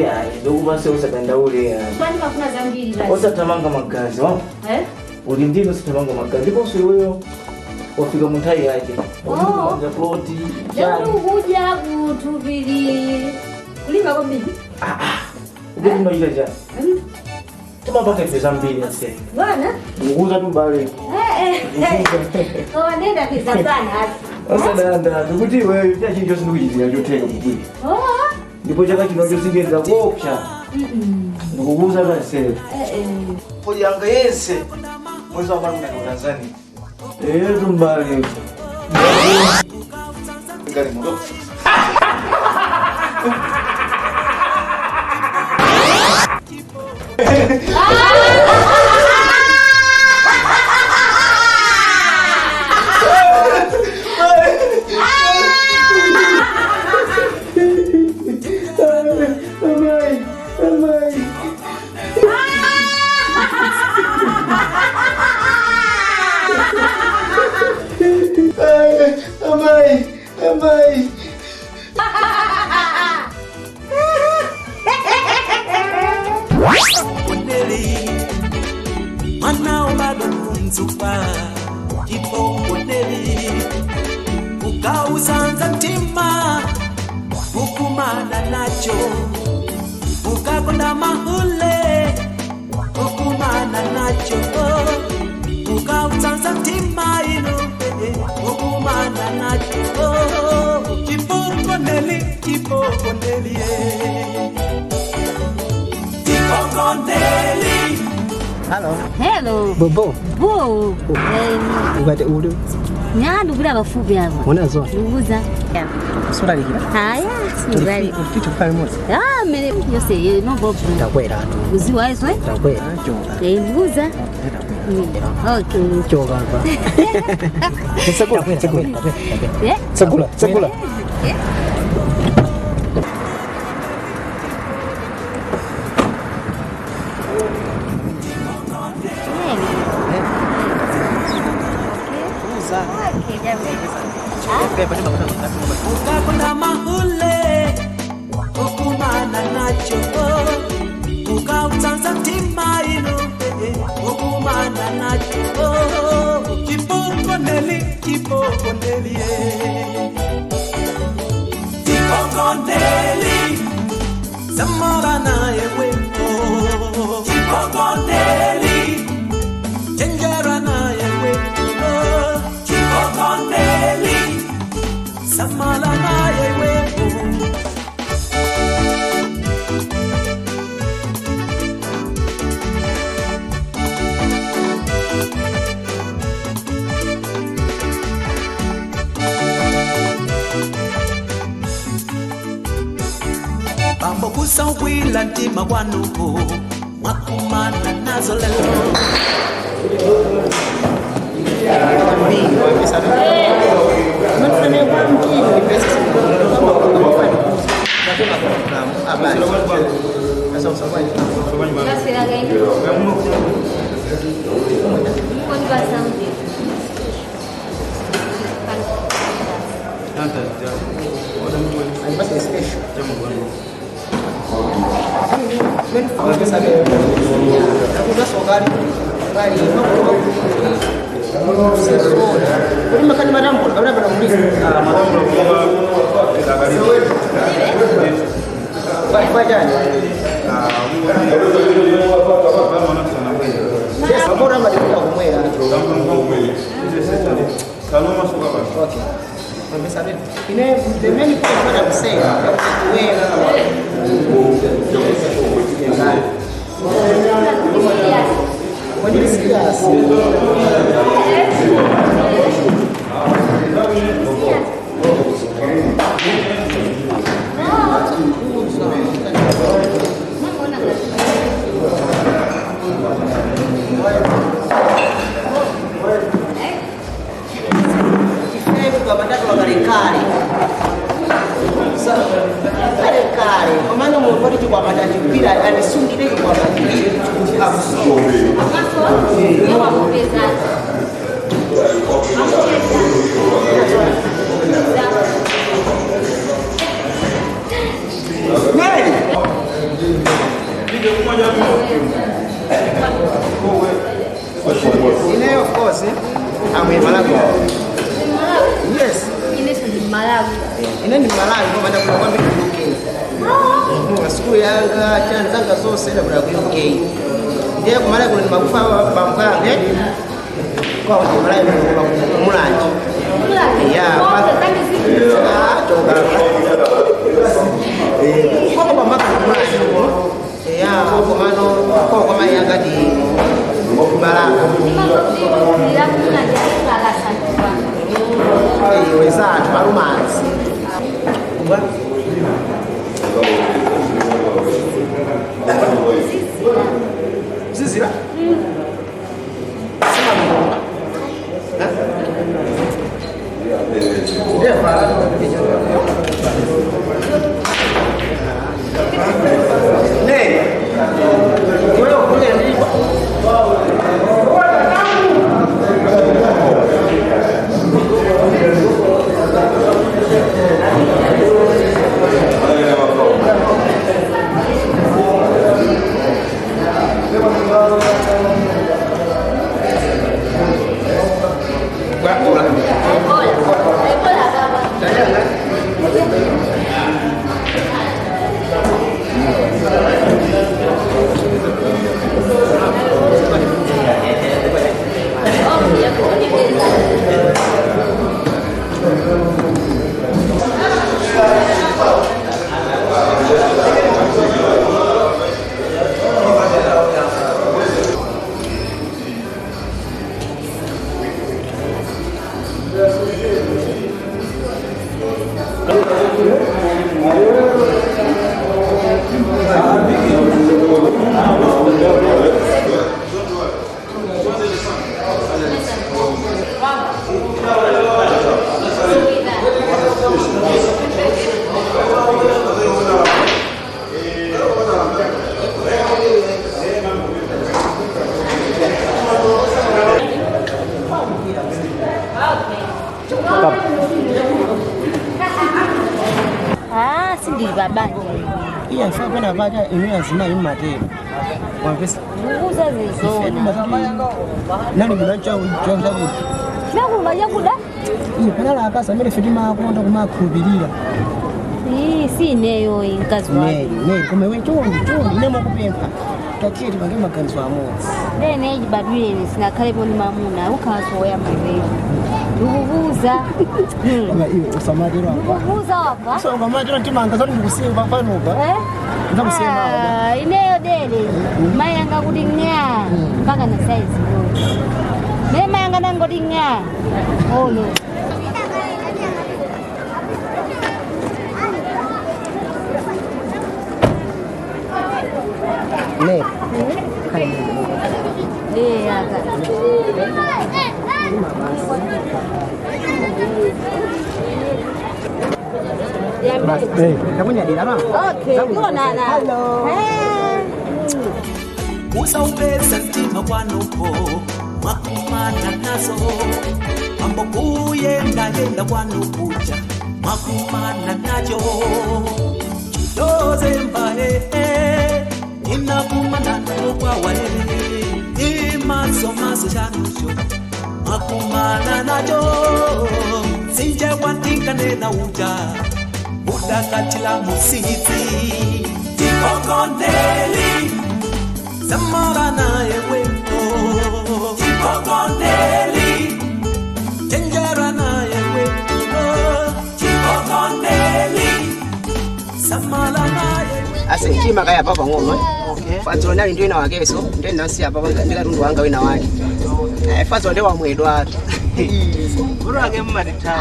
Yeah, ndokubase usadandaule. Kwani mafuna zambiri basi. Osatamanga magazi wa? Uli ndino sitamanga magazi. Ndipo wewe wafika mutai yake. Wafika ploti. Leo kuja kutubiri. Kulima kwa mimi. Ndio ndio ile jana. Tuma mpaka pesa mbili sasa. Bwana? Nguza tu bale. Oh, nenda pesa sana hasa. Sasa ndio kuti wewe pia chinjo sindukujizia joteka kubwi. Ndipo chaka chinojo singeza kopcha. Nguza basi. Poyanga yense. Pois ao barulho na Tanzânia. Eu não barulho. Garimão. Mãe. Poneli, mwana ubado kunzupa, ipo poneli, ukauzanza ntima, ukumana nacho, ukakonda mahule, ukumana nacho, ukauzanza ntima ino, ukumana nacho, ipo poneli, Halo. Hello. Bobo. Bo. Ugate uri. Nyandu bila bafupi hapa. Unazo? Nuguza. Sura lihira. Haya, sura. Kitu pale moja. Ah, mele yose no problem. Ndakwera tu. Uziwa hizo eh? Ndakwera choga. Nuguza. Okay. Choga hapa. Sakula. Eh? Sakula. Ukakonda mahule, ukumana nacho, ukautanza ntima ino, ukumana nacho, kipokoneli, zamora naye weko, kipokoneli, chenjera naye weko, kipokoneli, samala naye weko. Bambo kusawila ntima kwanuko mwakumana nazo lelo. Of course, I'm in Malawi. Yes. Malawi. Ine ni Malawi kwa maana kuna kwambi UK. Siku yanga chanzanga zose na kuna UK. Ndiye kwa maana kuna makufa bamkange. Kwa watu Malawi kwa mulanje. Ya. Toka. Kwa kwa maka mulanje. Ya, kwa maana kwa yanga di Malanga. Wezantu barumanzi. Zizira? Sima mumba. Iya, saya pernah baca ini azima imateri. Wapesa. Nguza zizona. Nani mnacho chakuti? Chakuba chakuda? Iya, panala akasa mele fitima akonda kumakhubirira. Sineyo inkazi wake. Ne, kome wechondi, nema kupempa. Takiri bange maganzo amodzi. Dene jibadwire sina kalipo ni mamuna ukasoya mwewe. Ukubuza. Iwe usamadira apa? Ukubuza apa? So ngamadira timanga zoti ndikusiva panuka. Ndakusema. Ineyo dele. Mayanga kuti nya mpaka na size yote. Ne mayanga nangoti nya. Oh no. Ne. Aga. Kamu nyadira mama? Okay, tuonana. Hello. Usaubeza ntima kwanuko mwakumana nazo mambo kuyenda kwanukuja mwakumana najo doze mbae inakumana kwa wale imaso chanucho mwakumana najo sinje watika nena uja udakatila musiti tikokondeli Samara na eweko Chikokondeli Chenjera na eweko Chikokondeli Samara na eweko Ase chima kaya papa ngoma. Fazo nali ndio ina wageso, ndio nasi hapa ndika tundu wanga wina wake. Fazo ndio wa mwedwa. Buru age mmarita.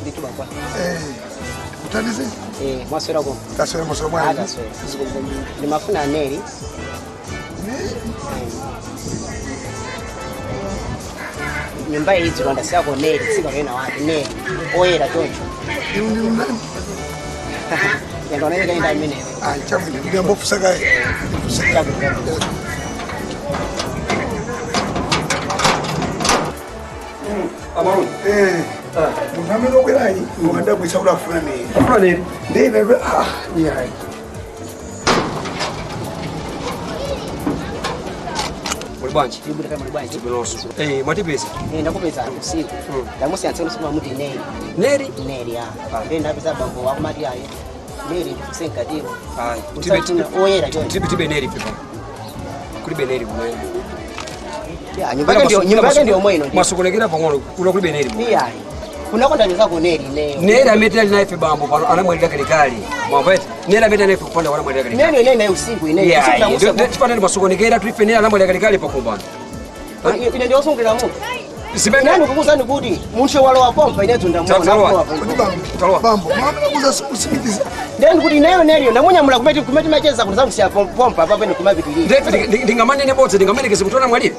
Nditu baba. Utanize? Mwaswera ko. Kaswera mwaswera mwana. Kaswera. Ni mafuna neri. Nyumba hizi ronda sako neri, sika wena watu neri. Oyera chocho. Ni nani? Ndio nani kaenda mimi. Chamu ndio mbofu sagaye. Chamu. Amaru. Muname no kwelai, muanda mwishaura fulani. Fulani. Ndiye yeah. bwanji. Tibule kama bwanji. Tibuloso. Mwatipesa. Ndakupeza usiku. Ndamusiya tseno sima muti Neri. Neri? Neri ya. Ndapeza bambo wakumati aye. Neri kusenga diro. Tibe oyera tibe Neri pepa. Kuli Neri kumwe. Ya nyumba ndio mwino. Masukolekera pang'ono kula kuli Neri. Iya. Kuna konda niza ko Neri ne. Neri ameta ali naife bambo pano anamweleka kale. Mwapete. Neri ameta naife kupanda wana mweleka kale. Neri usiku ine. Tipana ni masukolekera tuife Neri anamweleka kale pakumbana. Ine ndio songira mu. Sibeni kukusani kuti munthu walo wa pompa inezo ndamuona. Bambo, mama kuza usikize. Ndeni kuti nayo Neri ndamunyamula kumeti macheza kuti zamusiya pompa papa pene kumapitulira. Ndingamane nebodza ndingamanekeze kutona mwalire.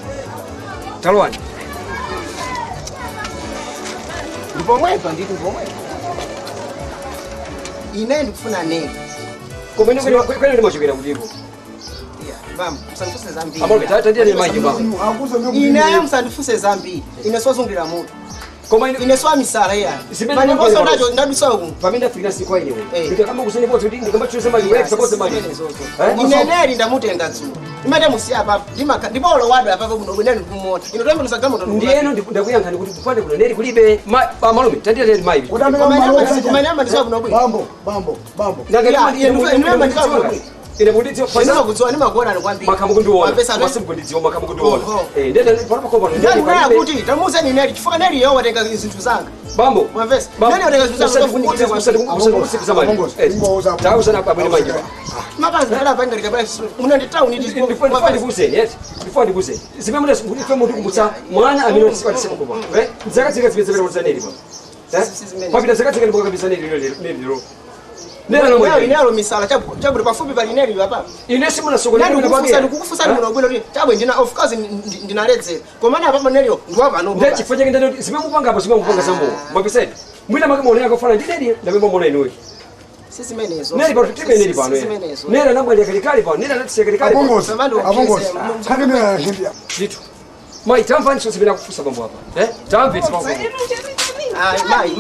Talwani. Ndipo mwepa nditi pomwe. Ine ndikufuna Neri. Komene kwene ndimachokera kutipo. Bambo, msandifuse zambi. Abo tata ndiye maji bambo. Ine msandifuse zambi. Ine sozungira mutu. Koma ine swa misala ya. Mane koso ndacho ndabisa uku. Pamenda Afrika si kwa inewe. Ndikakamba kusene bozo ndikamba chuse mali wewe suppose mali. Ine Neri ndamutenga dzu. Imade musiya papa. Ndipo lo wadu apa buno bwene kumota. Ino twembe lusagamo ndo. Ndiyeno ndakuyankha kuti kupande kuno Neri kulibe malume tandira Neri mai. Kumanya mandisa kuno bwi. Bambo. Ndakati ine mandisa kuno bwi. Ine munditio fasa kudziwa ni magona ni kwambia. Makamukundiona. Masimukundidziwa makamukundiona. Ndenda pano pakopa ndani kwa kuti tamuze ni Neri chifukwa Neri yo watenga zinthu zanga. Bambo. Mwamvesa. Nani watenga zinthu zanga kufunikira kusikiza mali. Tauza na pabuli manje. Mabazi ndala panga likabaya munandi town ndi ndifandi kuseni yes. Ndifandi kuseni. Zimemule kuti mutu kumbutsa mwana amino tisipati sikuba. Zaka zika zibezebera kuti Neri ba. Papita zaka zika ndiboka kabisa Neri lero. Nera nomwe. Inalo misala chabu pafupi pali Neri hapa. Ine simu na sokoni ndi kufusa ndikukufusa muno bwino kuti chabu ndina of course ndinaledzera. Komana hapa Neri ndo hapa no. Ndiye chifanya ndendo simemupanga hapo simemupanga sambo. Mwapeseni. Mwina makamone yakofana ndi Neri ndabemba mbona inowe. Sisi menezo. Neri pa tutibe Neri pano. Neri anabwali kalikali pano. Neri anatisi kalikali. Abongoza. Hadi mimi hindia. Kitu. Mai tamfani sio sibina kufusa bambo hapa. Tampi tsapo. Mai.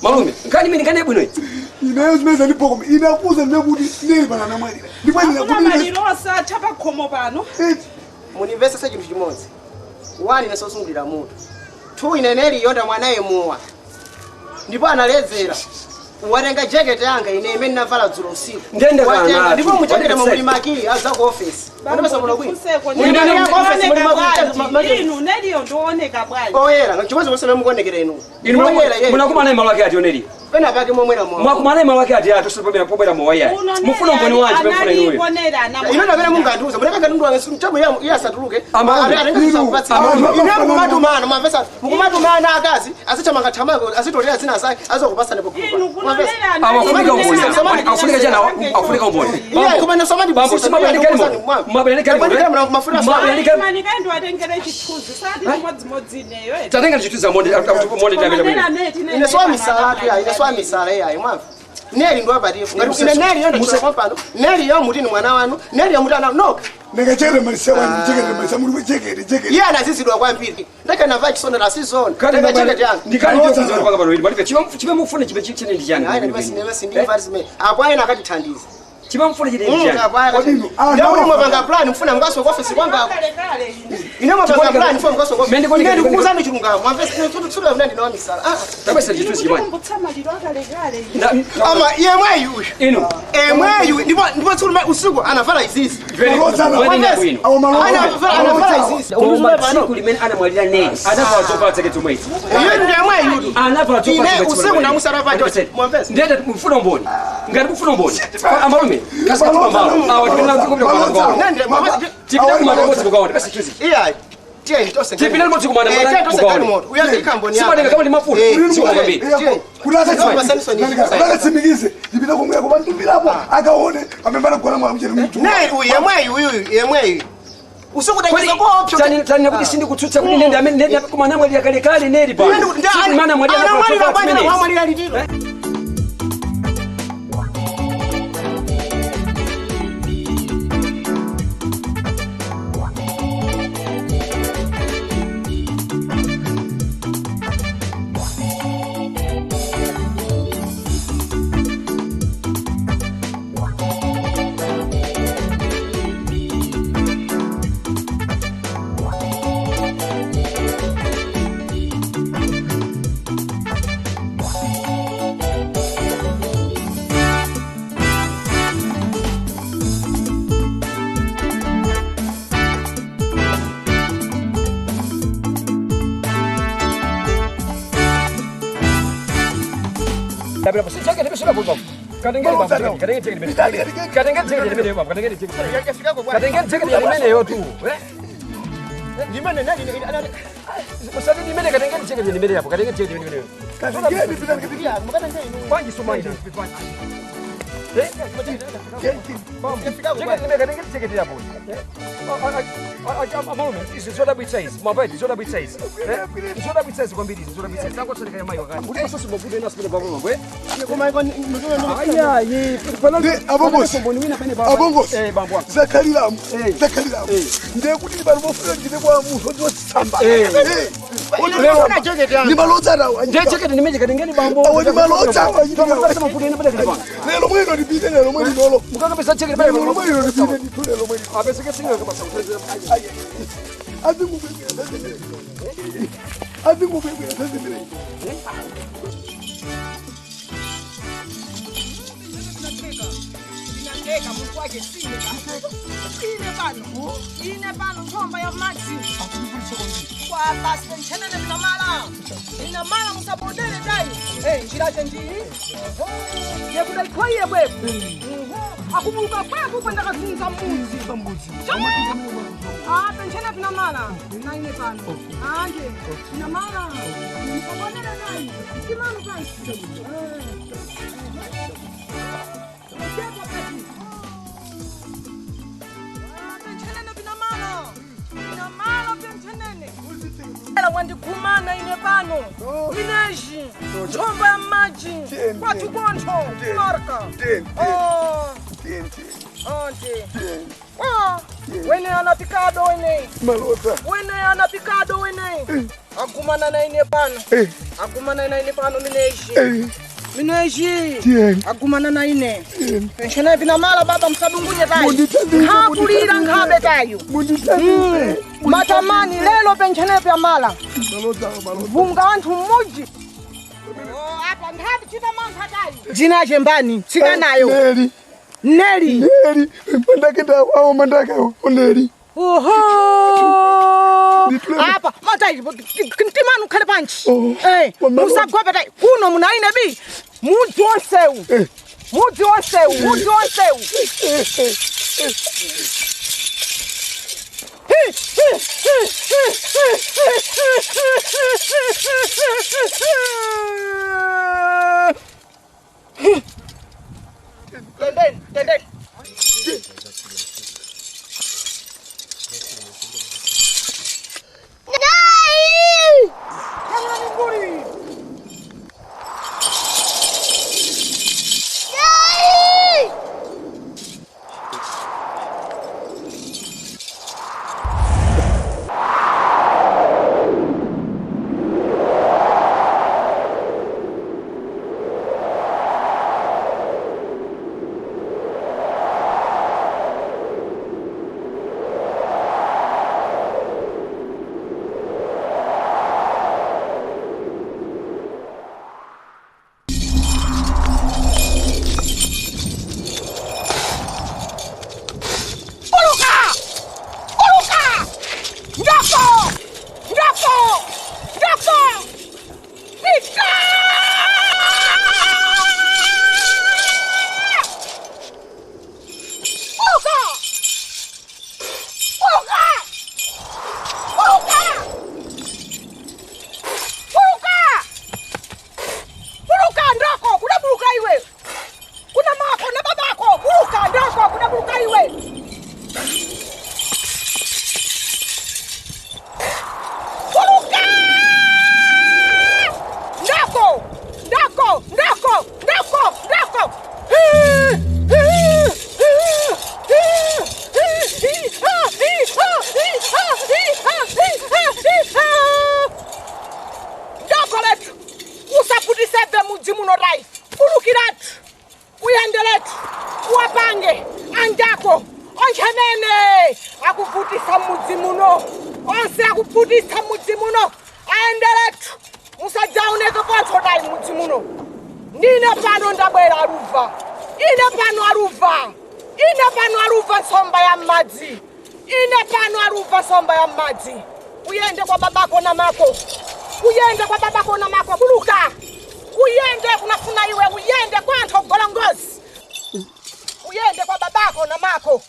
Malume, ngani mimi ngane bwino. Inayozimeza ndipo inakuza ndekuti Neri bana na mwali. Ndipo kama lirosa chapa khomo pano. Munivesa sa chinthu chimodzi. Wani nasosungulira mutu. Tu ine Neri yonda mwanaye muwa. Ndipo analedzera. Watenga jacket yanga ine imene navala dzulo usiku. Ndenda kana. Ndipo muchakira mulima aki aza ku office. Ndipasa muno kwini. Mulima ya office mulima inu Neri ndooneka bwanji. Oyera, chimodzi mose mukuonekera inu. Munakuma naye malo yake ati Neri. Pena pake momwera mwa. Mwakuma naye malo yake ati tosopera pobera moya. Mufuna mboni wanje pemfuna inuyo. Ino ndapera mungu anduza. Muleka ndundu wange chabu ya satuluke. Arenga kupatsa. Ino mukumatumana mwamvesa. Mukumatumana akazi asichamanga thamako asitolera zina zake azokupasa nepo kuba. Afunika umboni. Afunika jana afunika umboni. Kuma nasoma ndi bambo simabani kalimo. Mabani kalimo. Mafuna swa. Mani kaendo atengere chituzi. Sadi modzi neyo. Tatenga chituzi monde ndakenda. Ine swa misala tu ya ine swa misala ya mwamva. Neri ndo abatifu. Ine Neri yo ndo chapano. Neri yo mutini mwana wanu. Neri yo mutana no. Negachere malisewa njekere malisa muri jekere. Iya nazisidwa kwa mpiri. Ndaka na vachi sona la season. Kale jekere yangu. Ndikali ndio kuzora panga bano. Malipe chibe mufune chibe chine ndijani. Hayi basi ndi varisme. Akwaye nakatithandiza. Chiba mfuna chine ndijani. Ndio mwe banga plan mfuna mgaso kwa office kwanga. Ine mwe banga plan mfuna mgaso kwa office. Ndio kukuza michunga. Mwamvesa tutu vunandi na misala. Tabasa chituzi chimani. Mbutsama liroka legale. Ama yemwe inu. Emwe ndipo tsulu usiku anavala izisi. Anavala izisi. Unuzume bano kulimeni ana mwalira Neri. Anavala topa tseke tumwe. Yeye ndiye emwe anavala topa tseke tumwe. Usiku namusara pacho. Mwamvesa. Ndende mfuna mboni. Ngati mfuna mboni. Amalume. Kasa tuma mbalo. Awa tikana zikubira kwa ngao. Tipina kumana ngozi kugaona. Basi tuzi. Iya. Tieni tose. Tipina ngozi kumana kugaona. Uyazi kamboni yako. Sima kama ni mafuta. Sio kwambi. Kulaza kama simigize. Tipina kumwe kwa ndubira hapo. Akaone amembana kwa mwa mjeni mtu. Neri yemwe. Usikutangaza kwa option. Tani kuti sindi kutsutsa kuti nende kumana mwali yakale kale neri pa. Mana mwali yakale. Tapi apa sih? Jangan sudah buat. Kadang-kadang bapak, kadang-kadang cek di mana? Kadang-kadang cek di mana bapak? Kadang-kadang cek. Kadang-kadang cek di mana yo tu? Di mana nak ini ada? Masalah di mana kadang-kadang cek di mana apa? Kadang-kadang cek di mana? Kadang-kadang di bilang ketiga, makanya ini. Banyak semua ini. Kadang-kadang cek di apa? Isso só dá bichais, uma vez, só dá bichais. Só dá bichais com bichais, só dá bichais. Tá gostando de mais agora? Por isso só bude nas pele babu, vai? Como é que ai, falando abongos. Bambo. Zakarilam. Ndiye kuti barbo fuyo ndine kwa muhozo samba. Ni malota rawa. Ndiye cheke nimeje kadengeni bambo. Awani malota. Kama kudeni bada kalipa. Lelo mwino nipite lelo mwino lolo. Mukaka pesa cheke bada. Lelo mwino nipite lelo mwino. Abese ke singa kama sauti. Azingu bebe sasa. Inateka Mungu wake sine pano ngomba ya maji. Kwa basi penshene ina mala musabodele dai. Njira chenjiri. Yekudai koye bwe. Akumuka kwa kwenda kazinza mbuzi. Penshene vina mala. Naine pano. Anje. Ina mala. Musabodele dai. Kimanu basi. Wandikumana ine pano mineji njomba ya maji watu gonto marka wene anapikado wene wene anapikado wene akumana na ine pano akumana na ine pano mineji akumana na ine penshana vina mala baba msabungunye tayo kapulira ngabe tayo matamani lelo penshana vya mala vunga wantu mmoji hapa ndapi chita manta tayo jina jembani sika nayo Neri mandaka Neri oho hapa matai kintimanu kale panchi musagwa tai kuno munaine bi muti wonseu Tenden. letu usaphutisebe mudzi muno rai ulukiratu uyendelethu uwapange anjako onjemene akuvutisa mudzi muno onse akuvutisa mudzi muno ayendelethu musajauneke potho rai mudzi muno ndine pano ndabwera aruva ine pano aruva nsomba ya madzi ine pano aruva nsomba ya madzi uyende kwa babako na mako buluka uyende kunafuna iwe uyende kwa anthu golongozi uyende kwa babako na mako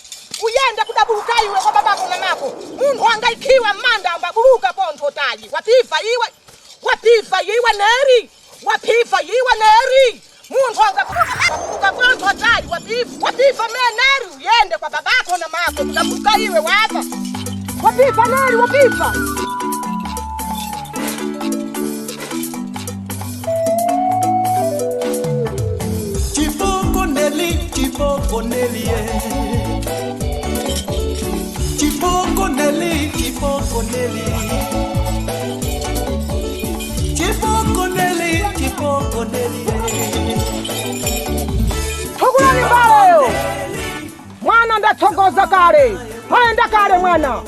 uyende kudabuluka iwe kwa babako na mako munthu angaikiwa manda ambabuluka pontho tayi wapiva iwe neri munthu angabuluka pontho tayi wapiva neri uyende kwa babako na mako kudabuluka iwe wapa wapiva neri wapiva Chipoko Nelly. Tukulani mbalo mwana ndathokoza kale maenda kale mwana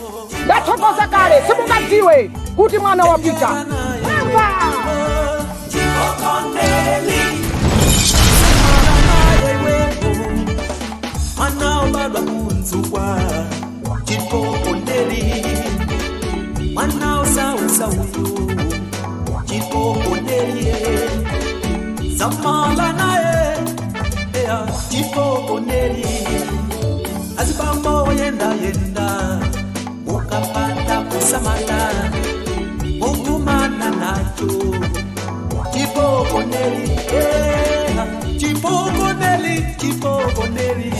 ndathokoza kale simungadziwe kuti mwana wapita Mwana obadwa kunzukwa Chipoko Nelly Mwana osausa uyu Chipoko Nelly Samala nae Chipoko Nelly Azibambo yenda Ukapata kusamala Mugumana nacho Chipoko Nelly Chipoko Nelly Chipoko Nelly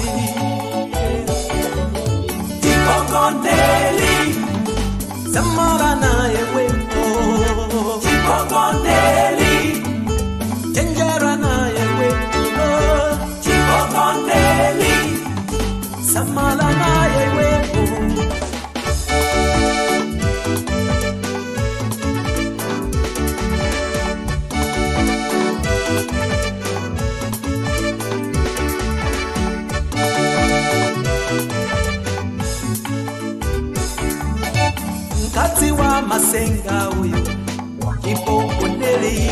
Samara nae weko Chipoko Nelly Tenjera nae weko Chipoko Nelly Samara nae weko Mkati wa masenga uyu Chipoko Nelly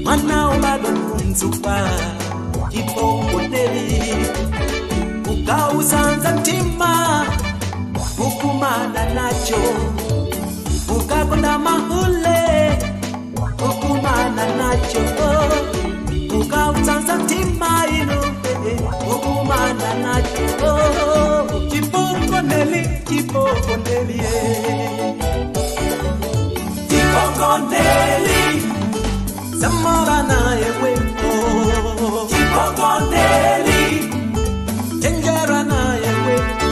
Mwana obadwa kunzuka Chipoko Nelly Ukausanza ntima Ukumana nacho Ukakonda mahule Ukumana nacho Ukausanza ntima ino Ukumana nacho Chipoko Nelly Chipoko Nelly Chipoko Nelly Samara nae weko Chipoko Nelly Tenjera nae weko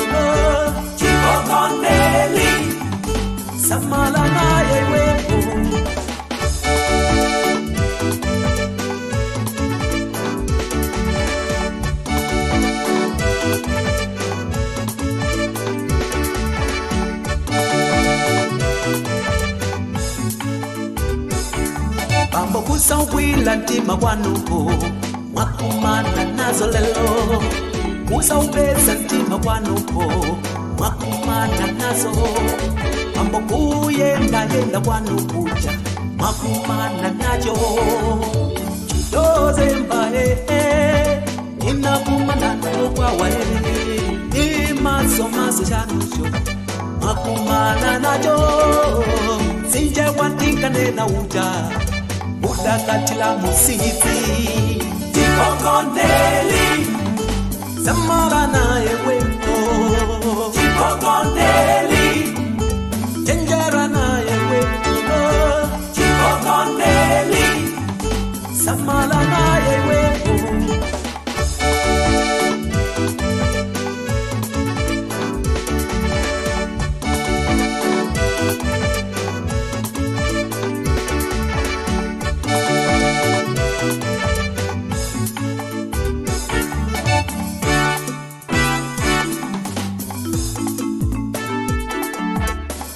Chipoko Nelly Samara nae weko Bambo kusawila ntima kwanuko Mwakumana nazo lelo Kusawupesa ntima kwanuko Mwakumana nazo Bambo kuyenda kwanukuja Mwakumana najo Chidoze mbae Inakumana kwa wae Imaso chanucho Mwakumana najo Sinje watikane na uja Udakatila musizi Chipoko Nelly Samara nae we